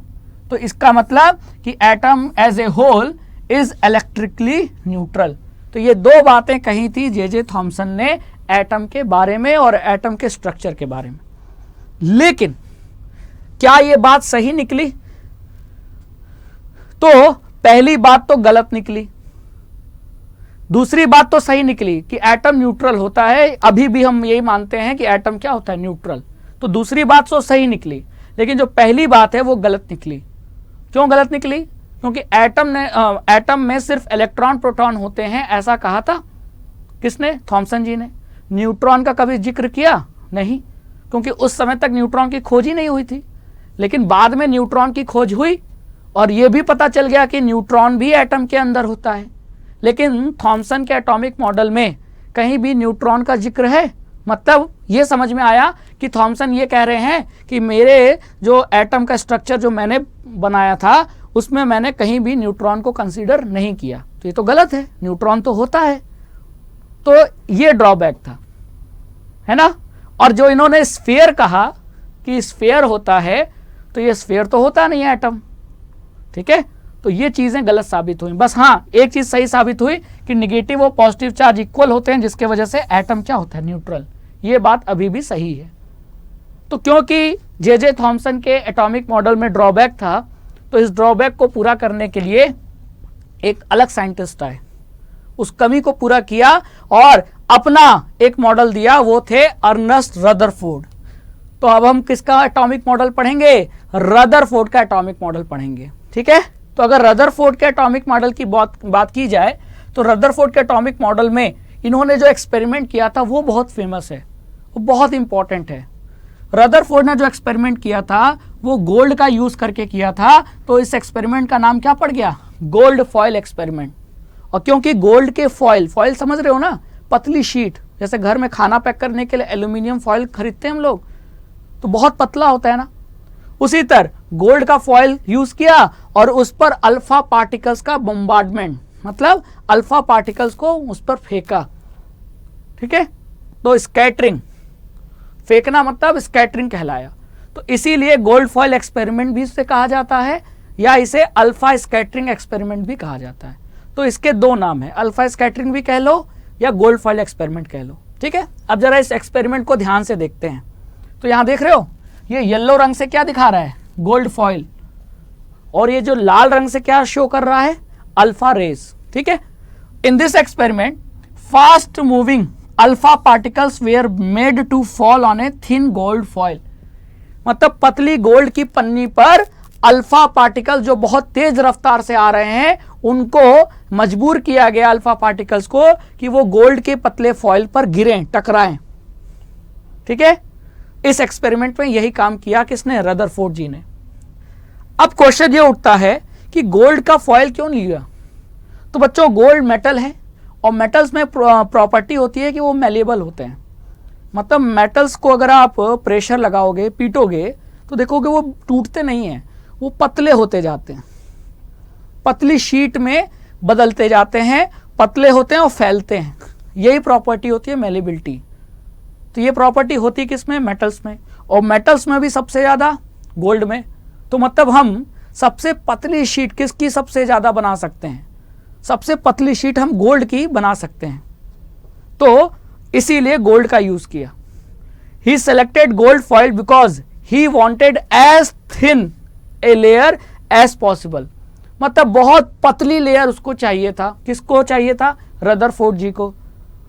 तो इसका मतलब कि atom as a whole is electrically neutral. तो ये दो बातें कही थी जे थॉमसन ने एटम के बारे में और एटम के स्ट्रक्चर के बारे में। लेकिन क्या ये बात सही निकली? तो पहली बात तो गलत निकली, दूसरी बात तो सही निकली कि एटम न्यूट्रल होता है। अभी भी हम यही मानते हैं कि एटम क्या होता है, न्यूट्रल। तो दूसरी बात तो सही निकली, लेकिन जो पहली बात है वो गलत निकली। क्यों गलत निकली? क्योंकि एटम में सिर्फ इलेक्ट्रॉन प्रोटॉन होते हैं, ऐसा कहा था किसने? थॉमसन जी ने। न्यूट्रॉन का कभी जिक्र किया नहीं, क्योंकि उस समय तक न्यूट्रॉन की खोज ही नहीं हुई थी। लेकिन बाद में न्यूट्रॉन की खोज हुई और यह भी पता चल गया कि न्यूट्रॉन भी एटम के अंदर होता है। लेकिन थॉमसन के एटॉमिक मॉडल में कहीं भी न्यूट्रॉन का जिक्र है? मतलब ये समझ में आया कि थॉमसन ये कह रहे हैं कि मेरे जो एटम का स्ट्रक्चर जो मैंने बनाया था उसमें मैंने कहीं भी न्यूट्रॉन को कंसीडर नहीं किया। तो ये तो गलत है, न्यूट्रॉन तो होता है। तो ये ड्रॉबैक था, है ना। और जो इन्होंने स्फीयर कहा कि स्फीयर होता है, तो ये स्फीयर तो होता नहीं है एटम। ठीक है, तो ये चीजें गलत साबित हुई। बस हाँ, एक चीज सही साबित हुई कि नेगेटिव और पॉजिटिव चार्ज इक्वल होते हैं, जिसके वजह से एटम क्या होता है, न्यूट्रल। ये बात अभी भी सही है। तो क्योंकि जे थॉमसन के एटॉमिक मॉडल में ड्रॉबैक था, तो इस ड्रॉबैक को पूरा करने के लिए एक अलग साइंटिस्ट आए, उस कमी को पूरा किया और अपना एक मॉडल दिया, वो थे अर्नेस्ट रदरफोर्ड। तो अब हम किसका एटॉमिक मॉडल पढ़ेंगे? रदरफोर्ड का एटॉमिक मॉडल पढ़ेंगे। ठीक है, तो अगर रदरफोर्ड के एटॉमिक मॉडल की बात की जाए, तो रदरफोर्ड के एटॉमिक मॉडल में इन्होंने जो एक्सपेरिमेंट किया था वो बहुत फेमस है, वो बहुत इंपॉर्टेंट है। रदरफोर्ड ने जो एक्सपेरिमेंट किया था वो गोल्ड का यूज करके किया था, तो इस एक्सपेरिमेंट का नाम क्या पड़ गया? Gold foil experiment. और क्योंकि गोल्ड के फॉयल समझ रहे हो ना, पतली शीट, जैसे घर में खाना पैक करने के लिए एल्यूमिनियम फॉयल खरीदते हैं हम लोग, तो बहुत पतला होता है ना, उसी तरह गोल्ड का फॉयल यूज किया और उस पर अल्फा पार्टिकल्स का बम्बार्डमेंट, मतलब अल्फा पार्टिकल्स को उस पर फेंका। ठीक है, तो स्कैटरिंग, फेंकना मतलब स्कैटरिंग कहलाया। तो इसीलिए गोल्ड फॉयल एक्सपेरिमेंट भी इसे कहा जाता है, या इसे अल्फा स्कैटरिंग एक्सपेरिमेंट भी कहा जाता है। तो इसके दो नाम है, अल्फा स्कैटरिंग भी कह लो या गोल्ड फॉयल एक्सपेरिमेंट कह लो। ठीक है, अब जरा इस एक्सपेरिमेंट को ध्यान से देखते हैं। तो यहां देख रहे हो, ये येलो रंग से क्या दिखा रहा है? Gold foil. और ये जो लाल रंग से क्या शो कर रहा है? Alpha rays. ठीक है, in this experiment fast moving alpha particles were made to fall on a thin gold foil. मतलब पतली गोल्ड की पन्नी पर अल्फा पार्टिकल जो बहुत तेज रफ्तार से आ रहे हैं, उनको मजबूर किया गया अल्फा पार्टिकल्स को कि वो गोल्ड के पतले फॉयल पर गिरें, टकराएं। ठीक है, इस एक्सपेरिमेंट में यही काम किया किसने? रदरफोर्ड जी ने। अब क्वेश्चन ये उठता है कि गोल्ड का फॉयल क्यों लिया? तो बच्चों, गोल्ड मेटल है और मेटल्स में प्रॉपर्टी होती है कि वो मेलेबल होते हैं। मतलब मेटल्स को अगर आप प्रेशर लगाओगे, पीटोगे, तो देखोगे वो टूटते नहीं हैं, वो पतले होते जाते हैं, पतली शीट में बदलते जाते हैं, पतले होते हैं और फैलते हैं। यही प्रॉपर्टी होती है मेलेबिलिटी। तो ये प्रॉपर्टी होती है किसमें? मेटल्स में, और मेटल्स में भी सबसे ज्यादा गोल्ड में। तो मतलब हम सबसे पतली शीट किसकी सबसे ज्यादा बना सकते हैं? सबसे पतली शीट हम गोल्ड की बना सकते हैं। तो इसीलिए गोल्ड का यूज किया। He selected gold foil because he wanted as thin a layer as possible. मतलब बहुत पतली लेयर उसको चाहिए था। किसको चाहिए था? रदरफोर्ड जी को।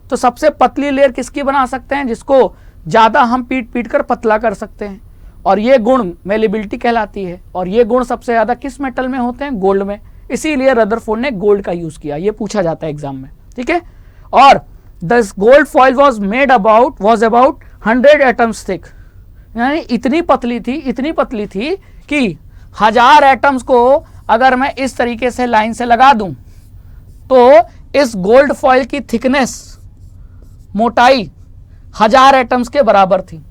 तो सबसे पतली लेयर किसकी बना सकते हैं? जिसको ज्यादा हम पीट कर पतला कर सकते हैं, और ये गुण मेलेबिलिटी कहलाती है। और ये गुण सबसे ज्यादा किस मेटल में होते हैं? गोल्ड में। इसीलिए रदरफोर्ड ने गोल्ड का यूज किया। ये पूछा जाता है एग्जाम में। ठीक है, और this gold foil was about 100 atoms thick, यानी इतनी पतली थी कि 1000 एटम्स को अगर मैं इस तरीके से लाइन से लगा दूं तो इस गोल्ड फॉइल की थिकनेस, मोटाई 1000 एटम्स के बराबर थी।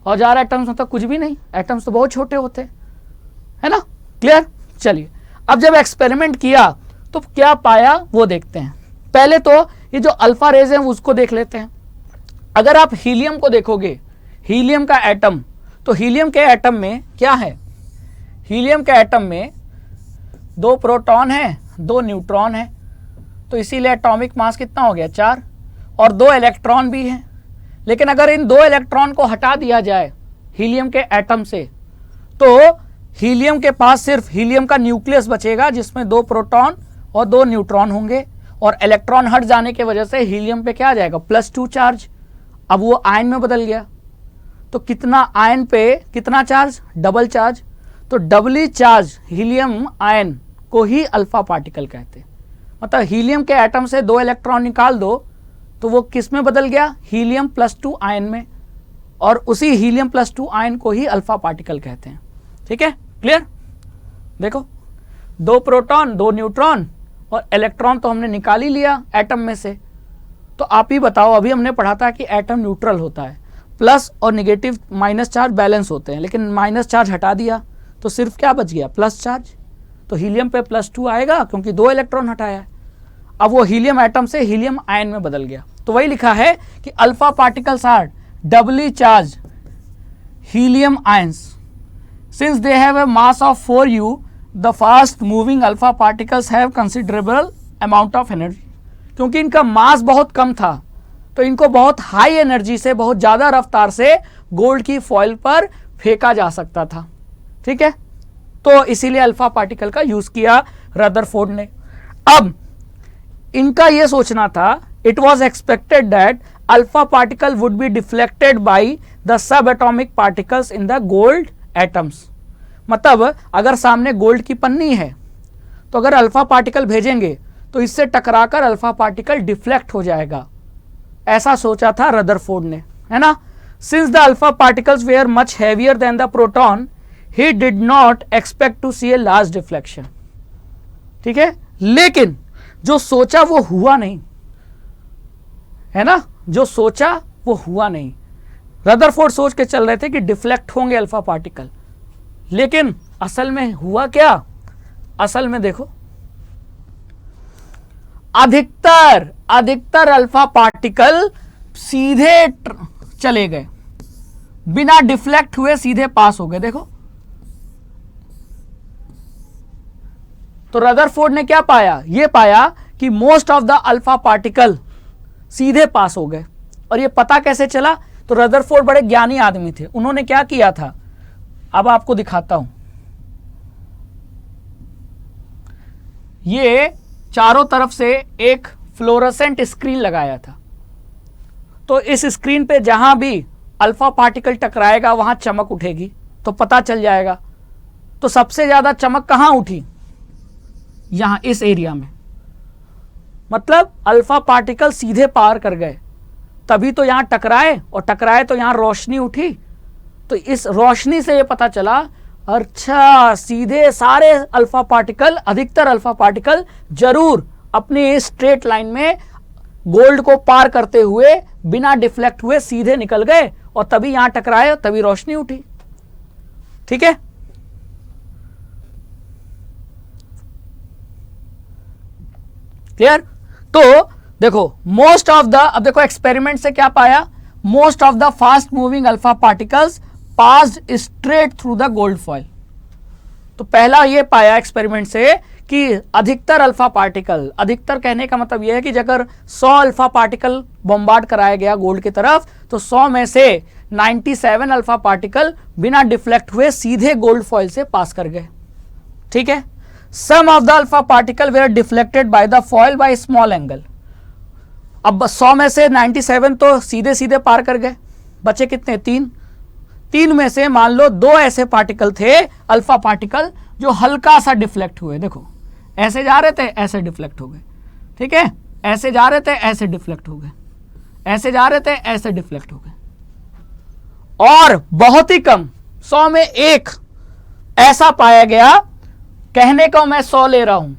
1000 एटम्स मतलब कुछ भी नहीं, एटम्स तो बहुत छोटे होते है ना। क्लियर। चलिए अब जब एक्सपेरिमेंट किया तो क्या पाया वो देखते हैं। पहले तो ये जो अल्फा रेज है उसको देख लेते हैं। अगर आप हीलियम को देखोगे, हीलियम का एटम, तो हीलियम के एटम में क्या है, हीलियम के एटम में 2 प्रोटॉन है, 2 न्यूट्रॉन है, तो इसीलिए एटॉमिक मास कितना हो गया 4, और 2 इलेक्ट्रॉन भी हैं। लेकिन अगर इन 2 इलेक्ट्रॉन को हटा दिया जाए हीलियम के एटम से तो हीलियम के पास सिर्फ हीलियम का न्यूक्लियस बचेगा जिसमें 2 प्रोटॉन और 2 न्यूट्रॉन होंगे, और इलेक्ट्रॉन हट जाने की वजह से हीलियम पे क्या आ जाएगा +2 चार्ज। अब वो आयन में बदल गया, तो कितना आयन पे कितना चार्ज, डबल चार्ज। तो डबली चार्ज हीलियम आयन को ही अल्फा पार्टिकल कहते हैं। मतलब हीलियम के एटम से 2 इलेक्ट्रॉन निकाल दो तो वो किस में बदल गया, हीलियम +2 आयन में, और उसी हीलियम +2 आयन को ही अल्फा पार्टिकल कहते हैं। ठीक है, क्लियर। देखो 2 प्रोटॉन 2 न्यूट्रॉन और इलेक्ट्रॉन तो हमने निकाल ही लिया एटम में से। तो आप ही बताओ, अभी हमने पढ़ा था कि एटम न्यूट्रल होता है, प्लस और निगेटिव माइनस चार्ज बैलेंस होते हैं, लेकिन माइनस चार्ज हटा दिया तो सिर्फ क्या बच गया, प्लस चार्ज। तो हीलियम पे +2 आएगा क्योंकि 2 इलेक्ट्रॉन हटाया है। अब वो हीलियम एटम से हीलियम आयन में बदल गया। तो वही लिखा है कि alpha particles are doubly charge helium ions since they have a mass of 4u the fast moving alpha particles have considerable amount of energy. क्योंकि इनका मास बहुत कम था तो इनको बहुत हाई एनर्जी से, बहुत ज्यादा रफ्तार से गोल्ड की फॉइल पर फेंका जा सकता था। ठीक है, तो इसीलिए अल्फा पार्टिकल का यूज किया रदरफोर्ड ने। अब इनका यह सोचना था, it was expected that alpha particle would be deflected by the sub atomic particles in the gold atoms. मतलब अगर सामने गोल्ड की पन्नी है तो अगर अल्फा पार्टिकल भेजेंगे तो इससे टकराकर अल्फा पार्टिकल डिफ्लेक्ट हो जाएगा, ऐसा सोचा था रदरफोर्ड ने, है ना। Since the alpha particles were much heavier than the proton he did not expect to see a large deflection. ठीक है, लेकिन जो सोचा वो हुआ नहीं, है ना, जो सोचा वो हुआ नहीं। रदरफोर्ड सोच के चल रहे थे कि डिफ्लेक्ट होंगे अल्फा पार्टिकल, लेकिन असल में हुआ क्या, असल में देखो अधिकतर अल्फा पार्टिकल सीधे चले गए, बिना डिफ्लेक्ट हुए सीधे पास हो गए। देखो तो रदरफोर्ड ने क्या पाया, ये पाया कि most of the alpha particle सीधे पास हो गए। और ये पता कैसे चला, तो रदरफोर्ड बड़े ज्ञानी आदमी थे, उन्होंने क्या किया था, अब आपको दिखाता हूं। ये चारों तरफ से एक फ्लोरोसेंट स्क्रीन लगाया था, तो इस स्क्रीन पे जहां भी अल्फा पार्टिकल टकराएगा वहां चमक उठेगी, तो पता चल जाएगा। तो सबसे ज्यादा चमक कहां उठी, यहां इस एरिया में, मतलब अल्फा पार्टिकल सीधे पार कर गए, तभी तो यहां टकराए, और टकराए तो यहां रोशनी उठी। तो इस रोशनी से ये पता चला, अच्छा सीधे सारे अल्फा पार्टिकल, अधिकतर अल्फा पार्टिकल जरूर अपनी स्ट्रेट लाइन में गोल्ड को पार करते हुए बिना डिफ्लेक्ट हुए सीधे निकल गए, और तभी यहां टकराए, तभी रोशनी उठी। ठीक है, क्लियर। तो देखो मोस्ट ऑफ द, अब देखो एक्सपेरिमेंट से क्या पाया, most of the fast moving alpha particles passed straight through the gold foil. तो पहला ये पाया एक्सपेरिमेंट से कि अधिकतर अल्फा पार्टिकल, अधिकतर कहने का मतलब यह है कि अगर 100 अल्फा पार्टिकल बॉम्बार्ड कराया गया गोल्ड की तरफ, तो 100 में से 97 अल्फा पार्टिकल बिना डिफ्लेक्ट हुए सीधे गोल्ड फॉइल से पास कर गए। ठीक है, some of the alpha particle were deflected by the foil by small angle. अब 100 में से 97 तो सीधे सीधे पार कर गए, बचे कितने, 3 में से मान लो 2 ऐसे पार्टिकल थे अल्फा पार्टिकल जो हल्का सा डिफ्लेक्ट हुए। देखो ऐसे जा रहे थे, ऐसे डिफ्लेक्ट हो गए, ठीक है, ऐसे जा रहे थे, ऐसे डिफ्लेक्ट हो गए। ऐसे जा रहे थे, ऐसे डिफ्लेक्ट हो गए। और बहुत ही कम, 100 में 1 ऐसा पाया गया, कहने को मैं 100 ले रहा हूं,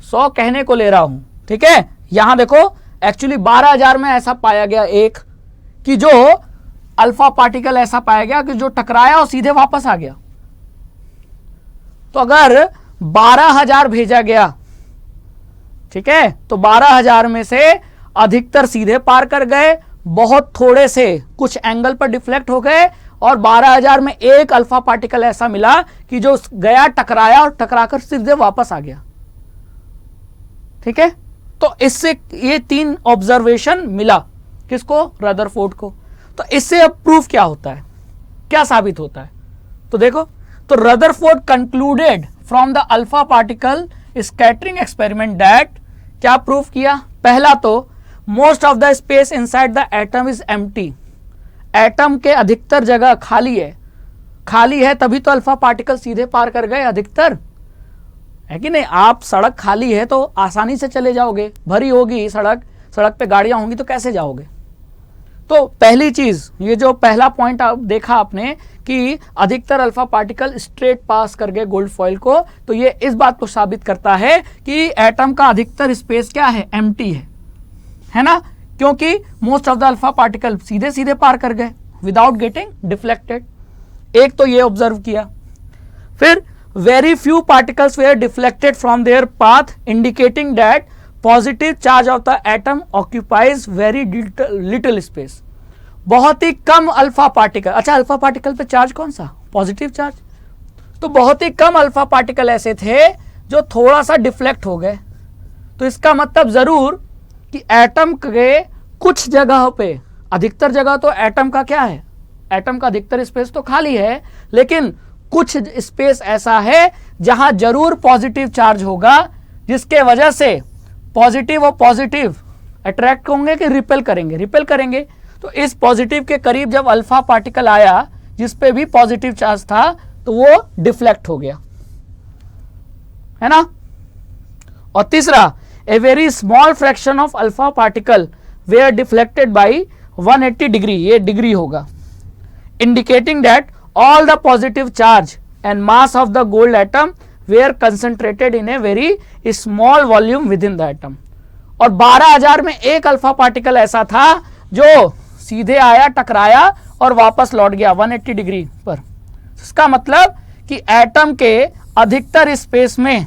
100 कहने को ले रहा हूं, ठीक है। यहां देखो एक्चुअली 12,000 में ऐसा पाया गया एक कि जो अल्फा पार्टिकल ऐसा पाया गया कि जो टकराया और सीधे वापस आ गया। तो अगर 12,000 भेजा गया, ठीक है, तो 12,000 में से अधिकतर सीधे पार कर गए, बहुत थोड़े से कुछ एंगल पर डिफ्लेक्ट हो गए, और 12,000 में एक अल्फा पार्टिकल ऐसा मिला कि जो गया, टकराया और टकराकर सीधे वापस आ गया, ठीक है। तो इससे ये 3 ऑब्जर्वेशन मिला, किसको? रदरफोर्ड को। तो इससे अब प्रूफ क्या होता है, क्या साबित होता है? तो देखो, तो Rutherford concluded from the alpha particle scattering experiment that, क्या प्रूफ किया? पहला तो most of the space inside the atom is empty, atom के अधिकतर जगह खाली है, खाली है तभी तो अल्फा पार्टिकल सीधे पार कर गए अधिकतर, है कि नहीं। आप सड़क खाली है तो आसानी से चले जाओगे, भरी होगी सड़क, सड़क पे गाड़ियां होंगी तो कैसे जाओगे? तो पहली चीज, ये जो पहला पॉइंट आप देखा आपने कि अधिकतर अल्फा पार्टिकल स्ट्रेट पास कर गए गोल्ड फॉइल को, तो ये इस बात को साबित करता है कि एटम का अधिकतर स्पेस क्या है? एम्प्टी है ना, क्योंकि most of the alpha particle सीधे सीधे पार कर गए विदाउट गेटिंग डिफ्लेक्टेड। एक तो ये ऑब्जर्व किया। फिर very few particles were deflected from their path indicating that positive charge of the atom occupies very little space. बहुत ही कम अल्फा पार्टिकल, अच्छा अल्फा पार्टिकल पे चार्ज कौन सा? Positive charge. तो बहुत ही कम अल्फा पार्टिकल ऐसे थे जो थोड़ा सा डिफ्लेक्ट हो गए। तो इसका मतलब जरूर कि एटम के कुछ जगह पे, अधिकतर जगह तो एटम का क्या है? एटम का अधिकतर स्पेस तो खाली है, लेकिन कुछ स्पेस ऐसा है जहां जरूर पॉजिटिव चार्ज होगा, जिसके वजह से पॉजिटिव और पॉजिटिव अट्रैक्ट होंगे कि रिपेल करेंगे? रिपेल करेंगे। तो इस पॉजिटिव के करीब जब अल्फा पार्टिकल आया जिस पे भी पॉजिटिव चार्ज था, तो वो डिफ्लेक्ट हो गया, है ना। और तीसरा, a very small fraction of alpha particle were deflected by 180 degree, ये डिग्री होगा, indicating that all the positive charge and mass of the gold atom were concentrated in a very small volume within the atom। और 12,000 में एक alpha particle ऐसा था जो सीधे आया, टकराया और वापस लौट गया 180 डिग्री पर। इसका मतलब कि एटम के अधिकतर स्पेस में,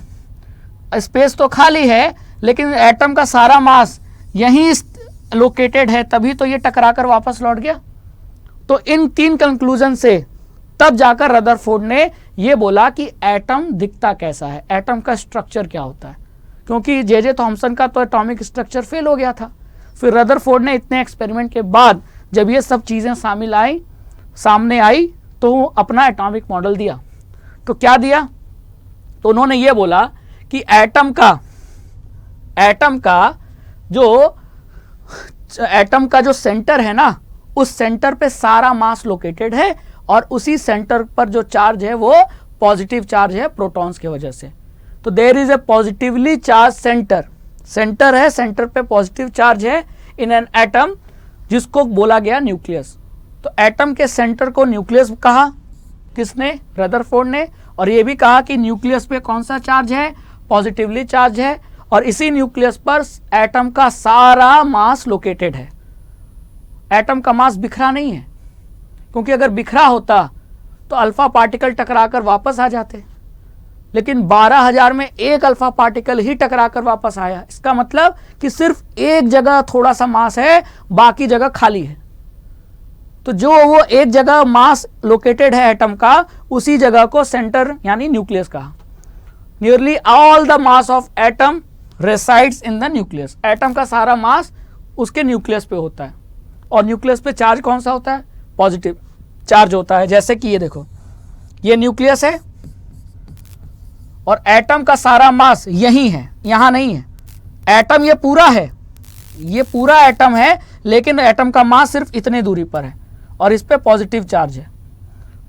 स्पेस तो खाली है लेकिन एटम का सारा मास यहीं लोकेटेड है, तभी तो ये टकराकर वापस लौट गया। तो इन 3 कंक्लूजन से तब जाकर रदरफोर्ड ने यह बोला कि एटम दिखता कैसा है, एटम का स्ट्रक्चर क्या होता है, क्योंकि जे थॉमसन का तो एटॉमिक स्ट्रक्चर फेल हो गया था। फिर रदरफोर्ड ने इतने एक्सपेरिमेंट के बाद जब ये सब चीज़ें सामने आई तो अपना एटॉमिक मॉडल दिया। तो क्या दिया? तो उन्होंने ये बोला कि एटम का जो सेंटर है ना, उस सेंटर पे सारा मास लोकेटेड है, और उसी सेंटर पर जो चार्ज है वो पॉजिटिव चार्ज है प्रोटॉन्स की वजह से। तो there is a positively charge centre है, सेंटर पे पॉजिटिव चार्ज है इन एन एटम, जिसको बोला गया न्यूक्लियस। तो एटम के सेंटर को न्यूक्लियस कहा, किसने? रदरफोर्ड ने। और ये भी कहा कि न्यूक्लियस पे कौन सा चार्ज है? पॉजिटिवली चार्ज है, और इसी न्यूक्लियस पर एटम का सारा मास लोकेटेड है। एटम का मास बिखरा नहीं है, क्योंकि अगर बिखरा होता तो अल्फा पार्टिकल टकराकर वापस आ जाते, लेकिन 12,000 में एक अल्फा पार्टिकल ही टकराकर वापस आया। इसका मतलब कि सिर्फ एक जगह थोड़ा सा मास है, बाकी जगह खाली है। तो जो वो एक जगह मास लोकेटेड है एटम का, उसी जगह को सेंटर यानी न्यूक्लियस कहा। Nearly all the mass of atom resides in the nucleus. Atom का सारा मास उसके न्यूक्लियस पे होता है, और न्यूक्लियस पे चार्ज कौन सा होता है? पॉजिटिव चार्ज होता है। जैसे कि ये देखो, ये न्यूक्लियस है और एटम का सारा मास यही है, यहां नहीं है। एटम ये पूरा है, ये पूरा एटम है, लेकिन एटम का मास सिर्फ इतने दूरी पर है और इस पे पॉजिटिव चार्ज है।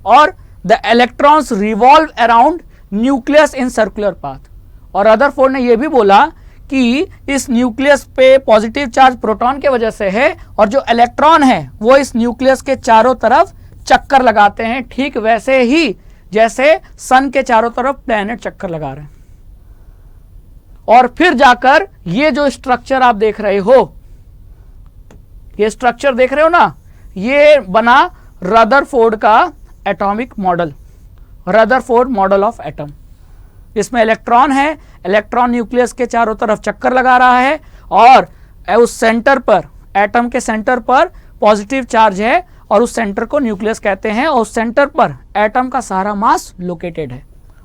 और the electrons revolve around nucleus in circular path. और रदरफोर्ड ने यह भी बोला कि इस न्यूक्लियस पे पॉजिटिव चार्ज प्रोटॉन के वजह से है और जो इलेक्ट्रॉन है वो इस न्यूक्लियस के चारों तरफ चक्कर लगाते हैं, ठीक वैसे ही जैसे सन के चारों तरफ प्लैनेट चक्कर लगा रहे हैं। और फिर जाकर ये जो स्ट्रक्चर आप देख रहे हो, ये स्ट्रक्चर देख रहे हो ना, ये बना रदरफोर्ड का atomic model, Rutherford model of atom. इसमें इलेक्ट्रॉन है, इलेक्ट्रॉन न्यूक्लियस के चारों तरफ चक्कर लगा रहा है और उस सेंटर पर, एटम के सेंटर पर पॉजिटिव चार्ज है और उस सेंटर को न्यूक्लियस कहते हैं और उस सेंटर पर एटम का सारा मास लोकेटेड है।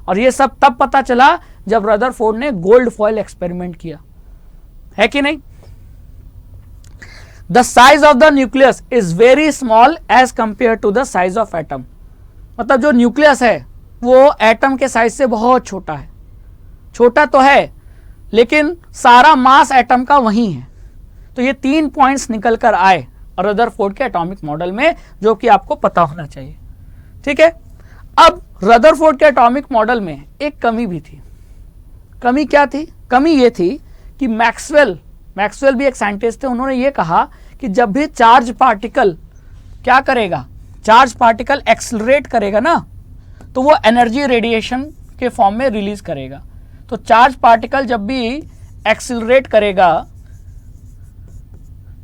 और ये सब तब पता चला जब रदरफोर्ड ने गोल्ड फॉयल एक्सपेरिमेंट किया, है कि नहीं। The size of the nucleus is very small as compare to the size of atom. मतलब जो न्यूक्लियस है वो एटम के साइज से बहुत छोटा है, छोटा तो है लेकिन सारा मास एटम का वही है। तो ये 3 पॉइंट्स निकल कर आए रदरफोर्ड के एटॉमिक मॉडल में, जो कि आपको पता होना चाहिए, ठीक है। अब रदरफोर्ड के एटॉमिक मॉडल में एक कमी भी थी। कमी क्या थी? कमी ये थी कि मैक्सवेल भी एक साइंटिस्ट थे, उन्होंने ये कहा कि जब भी चार्ज पार्टिकल क्या करेगा, चार्ज पार्टिकल एक्सेलरेट करेगा ना, तो वो एनर्जी रेडिएशन के फॉर्म में रिलीज करेगा। तो चार्ज पार्टिकल जब भी एक्सेलरेट करेगा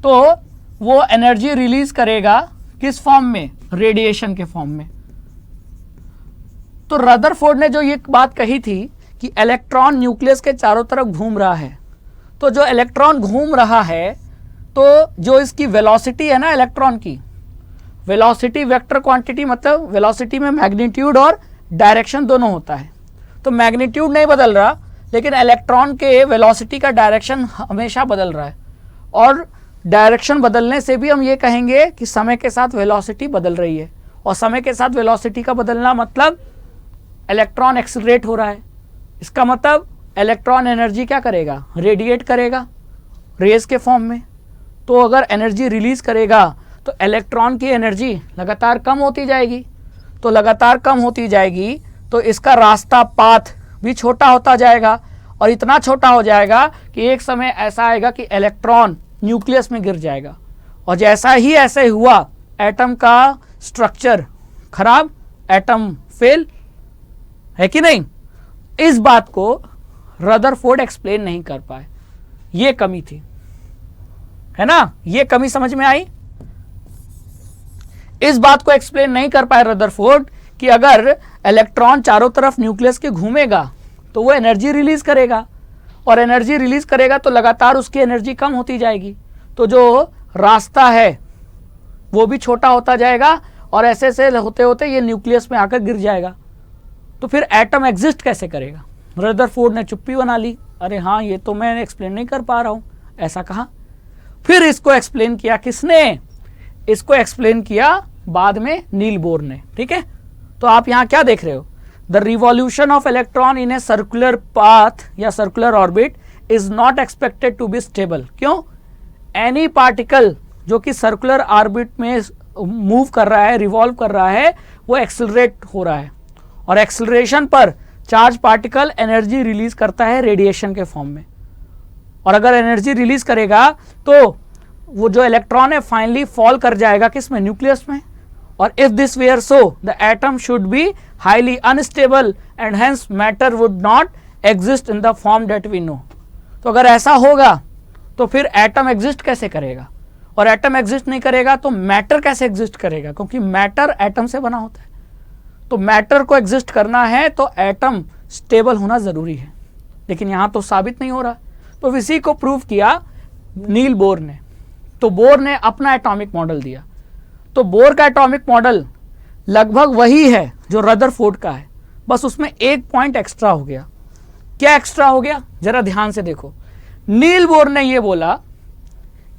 तो वो एनर्जी रिलीज करेगा किस फॉर्म में? रेडिएशन के फॉर्म में। तो रदरफोर्ड ने जो ये बात कही थी कि इलेक्ट्रॉन न्यूक्लियस के चारों तरफ घूम रहा है, तो जो इलेक्ट्रॉन घूम रहा है तो जो इसकी वेलोसिटी है ना, इलेक्ट्रॉन की वेलोसिटी वेक्टर क्वांटिटी, मतलब वेलोसिटी में मैग्नीट्यूड और डायरेक्शन दोनों होता है। तो मैग्नीट्यूड नहीं बदल रहा लेकिन इलेक्ट्रॉन के वेलोसिटी का डायरेक्शन हमेशा बदल रहा है। और डायरेक्शन बदलने से भी हम ये कहेंगे कि समय के साथ वेलोसिटी बदल रही है। और समय के साथ वेलोसिटी का बदलना मतलब इलेक्ट्रॉन एक्सेलरेट हो रहा है। इसका मतलब इलेक्ट्रॉन एनर्जी क्या करेगा? रेडिएट करेगा रेज के फॉर्म में। तो अगर एनर्जी रिलीज करेगा तो इलेक्ट्रॉन की एनर्जी लगातार कम होती जाएगी। तो लगातार कम होती जाएगी तो इसका रास्ता, पाथ भी छोटा होता जाएगा और इतना छोटा हो जाएगा कि एक समय ऐसा आएगा कि इलेक्ट्रॉन न्यूक्लियस में गिर जाएगा। और जैसा ही ऐसे हुआ, एटम का स्ट्रक्चर खराब, एटम फेल, है कि नहीं। इस बात को रदरफोर्ड एक्सप्लेन नहीं कर पाए, ये कमी थी, है ना। ये कमी समझ में आई। इस बात को एक्सप्लेन नहीं कर पाए रदरफोर्ड कि अगर इलेक्ट्रॉन चारों तरफ न्यूक्लियस के घूमेगा तो वो एनर्जी रिलीज करेगा और एनर्जी रिलीज करेगा तो लगातार उसकी एनर्जी कम होती जाएगी। तो जो रास्ता है वो भी छोटा होता जाएगा और ऐसे ऐसे होते होते ये न्यूक्लियस में आकर गिर जाएगा। तो फिर एटम एग्जिस्ट कैसे करेगा? रदरफोर्ड ने चुप्पी बना ली, अरे हाँ ये तो मैं एक्सप्लेन नहीं कर पा रहा हूं, ऐसा कहा। फिर इसको एक्सप्लेन किया किसने? इसको एक्सप्लेन किया बाद में नील बोर ने, ठीक है। तो आप यहां क्या देख रहे हो? The revolution of electron in a circular path या circular orbit is not expected to be stable. क्यों? एनी पार्टिकल जो कि सर्कुलर ऑर्बिट में मूव कर रहा है, रिवॉल्व कर रहा है, वो एक्सेलरेट हो रहा है और एक्सेलरेशन पर चार्ज पार्टिकल एनर्जी रिलीज करता है रेडिएशन के फॉर्म में। और अगर एनर्जी रिलीज करेगा तो वो जो इलेक्ट्रॉन है फाइनली फॉल कर जाएगा किस में? न्यूक्लियस में। और if this were so the atom should be highly unstable and hence matter would not exist in the form that we know. तो अगर ऐसा होगा तो फिर एटम एग्जिस्ट कैसे करेगा? और एटम एग्जिस्ट नहीं करेगा तो मैटर कैसे एग्जिस्ट करेगा? क्योंकि मैटर एटम से बना होता है। तो मैटर को एग्जिस्ट करना है तो एटम स्टेबल होना जरूरी है, लेकिन यहां तो साबित नहीं हो रहा। तो इसी को प्रूव किया नील बोर ने। तो बोर ने अपना एटॉमिक मॉडल दिया। तो बोर का एटॉमिक मॉडल लगभग वही है जो रदरफोर्ड का है, बस उसमें एक पॉइंट एक्स्ट्रा हो गया। क्या एक्स्ट्रा हो गया? जरा ध्यान से देखो। नील बोर ने यह बोला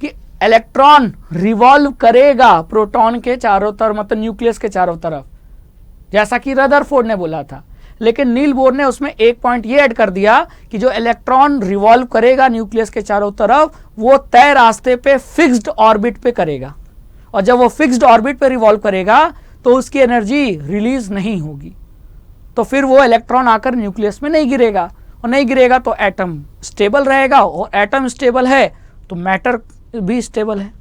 कि इलेक्ट्रॉन रिवॉल्व करेगा प्रोटॉन के चारों तरफ, मतलब न्यूक्लियस के चारों तरफ, जैसा कि रदरफोर्ड ने बोला था। लेकिन नील बोर ने उसमें एक पॉइंट ये ऐड कर दिया कि जो इलेक्ट्रॉन रिवॉल्व करेगा न्यूक्लियस के चारों तरफ, वो तय रास्ते पे फिक्स्ड ऑर्बिट पे करेगा। और जब वो फिक्स्ड ऑर्बिट पे रिवॉल्व करेगा तो उसकी एनर्जी रिलीज नहीं होगी, तो फिर वो इलेक्ट्रॉन आकर न्यूक्लियस में नहीं गिरेगा और नहीं गिरेगा तो एटम स्टेबल रहेगा, और एटम स्टेबल है तो मैटर भी स्टेबल है।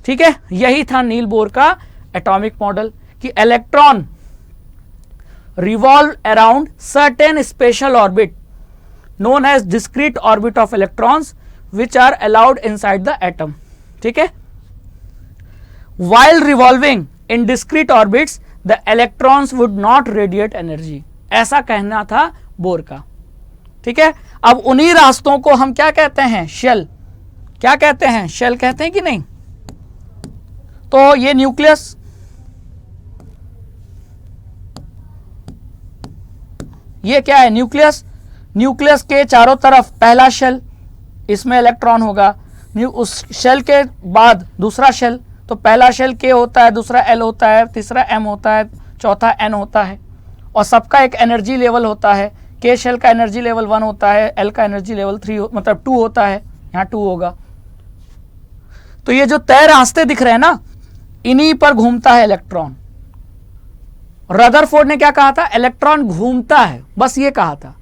ठीक है, यही था नील बोर का एटॉमिक मॉडल कि electron revolve around certain special orbit known as discrete orbit of electrons which are allowed inside the atom. ठीक है, while revolving in discrete orbits the electrons would not radiate energy, ऐसा कहना था bore का। ठीक है, अब उन्हीं रास्तों को हम क्या कहते हैं, शेल। क्या कहते हैं, शेल कहते हैं कि नहीं। तो ये न्यूक्लियस, ये क्या है, न्यूक्लियस। न्यूक्लियस के चारों तरफ पहला शेल, इसमें इलेक्ट्रॉन होगा। उस शेल के बाद दूसरा शेल, तो पहला शेल के होता है, दूसरा एल होता है, तीसरा एम होता है, चौथा एन होता है, और सबका एक एनर्जी लेवल होता है। के शेल का एनर्जी लेवल 1 होता है, एल का एनर्जी लेवल 3 मतलब 2 होता है, यहाँ 2 होगा। तो ये जो तय रास्ते दिख रहे हैं ना, इन्हीं पर घूमता है इलेक्ट्रॉन। रदरफोर्ड ने क्या कहा था, इलेक्ट्रॉन घूमता है, बस ये कहा था।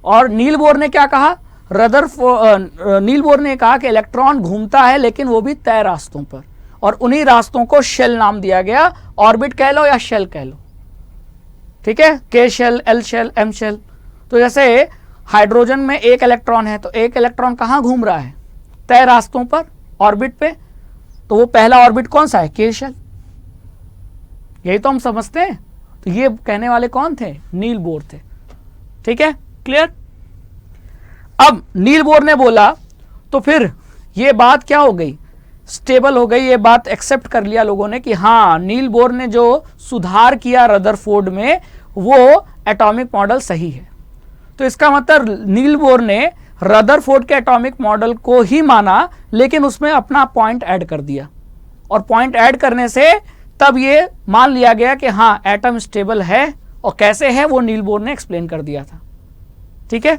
और नील बोर ने क्या कहा, नील बोर ने कहा कि इलेक्ट्रॉन घूमता है लेकिन वो भी तय रास्तों पर, और उन्हीं रास्तों को शेल नाम दिया गया। ऑर्बिट कह लो या शेल कह लो। ठीक है, K shell, L shell, M shell. तो जैसे हाइड्रोजन में एक इलेक्ट्रॉन है, तो एक इलेक्ट्रॉन कहाँ घूम रहा है, तय रास्तों पर, ऑर्बिट पे। तो वो पहला ऑर्बिट कौन सा है, के शेल। यही तो हम समझते हैं। तो ये कहने वाले कौन थे, नील बोर थे। ठीक है, क्लियर। अब नील बोर ने बोला तो फिर ये बात क्या हो गई, स्टेबल हो गई। ये बात एक्सेप्ट कर लिया लोगों ने कि हाँ, नील बोर ने जो सुधार किया रदरफोर्ड में, वो एटॉमिक मॉडल सही है। तो इसका मतलब नील बोर ने रदरफोर्ड के एटॉमिक मॉडल को ही माना, लेकिन उसमें अपना पॉइंट ऐड कर दिया, और पॉइंट ऐड करने से तब ये मान लिया गया कि हाँ, एटम स्टेबल है। और कैसे है वो नील बोर ने एक्सप्लेन कर दिया था। ठीक है,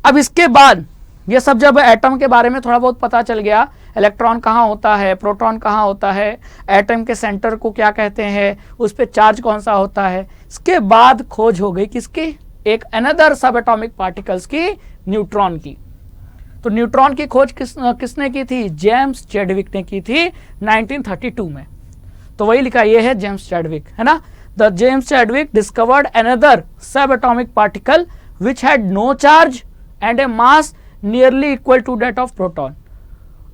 अब इसके बाद ये सब जब एटम के बारे में थोड़ा बहुत पता चल गया, इलेक्ट्रॉन कहाँ होता है, प्रोटॉन कहाँ होता है, एटम के सेंटर को क्या कहते हैं, उस पर चार्ज कौन सा होता है, इसके बाद खोज हो गई किसकी, एक अनदर सब एटॉमिक पार्टिकल्स की, न्यूट्रॉन की। तो न्यूट्रॉन की खोज किसने की थी, जेम्स चैडविक ने की थी 1932 में। तो वही लिखा, ये है जेम्स चैडविक, है ना। The James Chadwick discovered another subatomic particle which had no charge and a mass nearly equal to that of proton.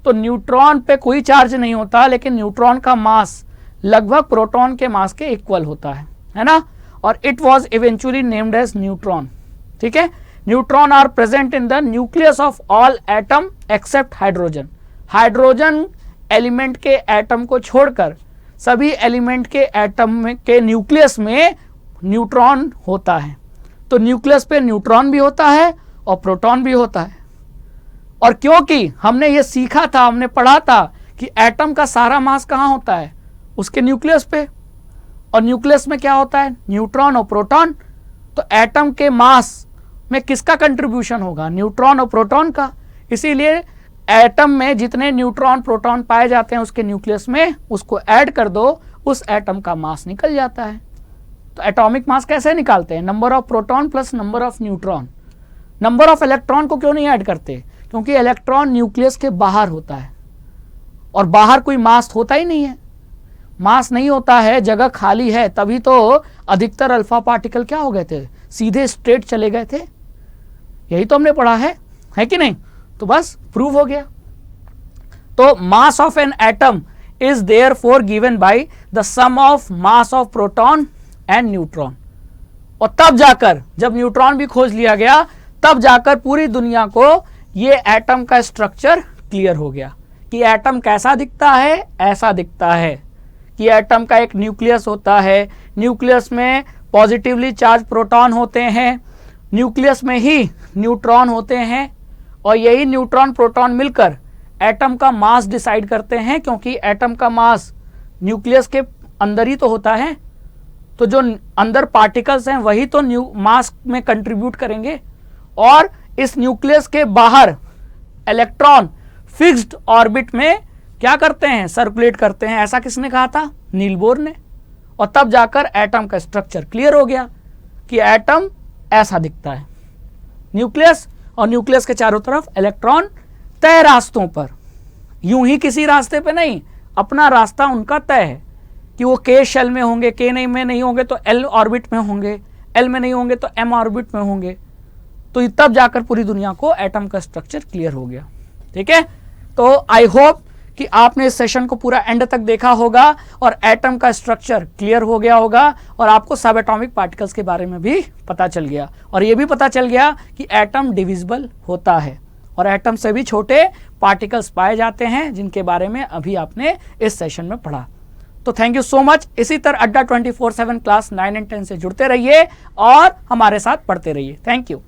तो न्यूट्रॉन पे कोई चार्ज नहीं होता, लेकिन न्यूट्रॉन का मास लगभग प्रोटॉन के मास के इक्वल होता है ना। और it was eventually named as neutron. ठीक है, neutron are present in the nucleus of all atom except hydrogen. Hydrogen element के एटम को छोड़कर सभी एलिमेंट के एटम के न्यूक्लियस में न्यूट्रॉन होता है। तो न्यूक्लियस पे न्यूट्रॉन भी होता है और प्रोटॉन भी होता है। और क्योंकि हमने ये सीखा था, हमने पढ़ा था कि एटम का सारा मास कहाँ होता है, उसके न्यूक्लियस पे, और न्यूक्लियस में क्या होता है, न्यूट्रॉन और प्रोटॉन। तो एटम के मास में किसका कंट्रीब्यूशन होगा, न्यूट्रॉन और प्रोटॉन का। इसीलिए एटम में जितने न्यूट्रॉन प्रोटॉन पाए जाते हैं उसके न्यूक्लियस में, उसको ऐड कर दो, उस एटम का मास निकल जाता है। तो एटॉमिक मास कैसे निकालते हैं, number of proton plus number of neutron. Number of electron को क्यों नहीं ऐड करते, क्योंकि इलेक्ट्रॉन न्यूक्लियस के बाहर होता है, और बाहर कोई मास होता ही नहीं है। मास नहीं होता है, जगह खाली है, तभी तो अधिकतर अल्फा पार्टिकल क्या हो गए थे, सीधे स्ट्रेट चले गए थे। यही तो हमने पढ़ा है कि नहीं। तो बस प्रूव हो गया। तो mass of an atom is therefore given by the sum of mass of proton and neutron. और तब जाकर जब न्यूट्रॉन भी खोज लिया गया, तब जाकर पूरी दुनिया को ये एटम का स्ट्रक्चर क्लियर हो गया कि एटम कैसा दिखता है, ऐसा दिखता है कि एटम का एक न्यूक्लियस होता है, न्यूक्लियस में पॉजिटिवली चार्ज प्रोटॉन होते हैं, न्यूक्लियस में ही न्यूट्रॉन होते हैं, और यही न्यूट्रॉन प्रोटॉन मिलकर एटम का मास डिसाइड करते हैं, क्योंकि एटम का मास न्यूक्लियस के अंदर ही तो होता है। तो जो अंदर पार्टिकल्स हैं वही तो मास में कंट्रीब्यूट करेंगे, और इस न्यूक्लियस के बाहर इलेक्ट्रॉन फिक्स्ड ऑर्बिट में क्या करते हैं, सर्कुलेट करते हैं। ऐसा किसने कहा था, नील बोर ने। और तब जाकर एटम का स्ट्रक्चर क्लियर हो गया कि एटम ऐसा दिखता है। न्यूक्लियस, और न्यूक्लियस के चारों तरफ इलेक्ट्रॉन तय रास्तों पर, यूं ही किसी रास्ते पे नहीं, अपना रास्ता उनका तय है कि वो के शेल में होंगे, के नहीं होंगे तो एल ऑर्बिट में होंगे, एल में नहीं होंगे तो एम ऑर्बिट में होंगे। तो तब जाकर पूरी दुनिया को एटम का स्ट्रक्चर क्लियर हो गया। ठीक है, तो आई होप कि आपने इस सेशन को पूरा एंड तक देखा होगा और एटम का स्ट्रक्चर क्लियर हो गया होगा और आपको सब एटॉमिक पार्टिकल्स के बारे में भी पता चल गया, और यह भी पता चल गया कि एटम डिविजिबल होता है और एटम से भी छोटे पार्टिकल्स पाए जाते हैं, जिनके बारे में अभी आपने इस सेशन में पढ़ा। तो थैंक यू सो मच। इसी तरह अड्डा 24/7 क्लास 9 और 10 से जुड़ते रहिए और हमारे साथ पढ़ते रहिए। Thank you.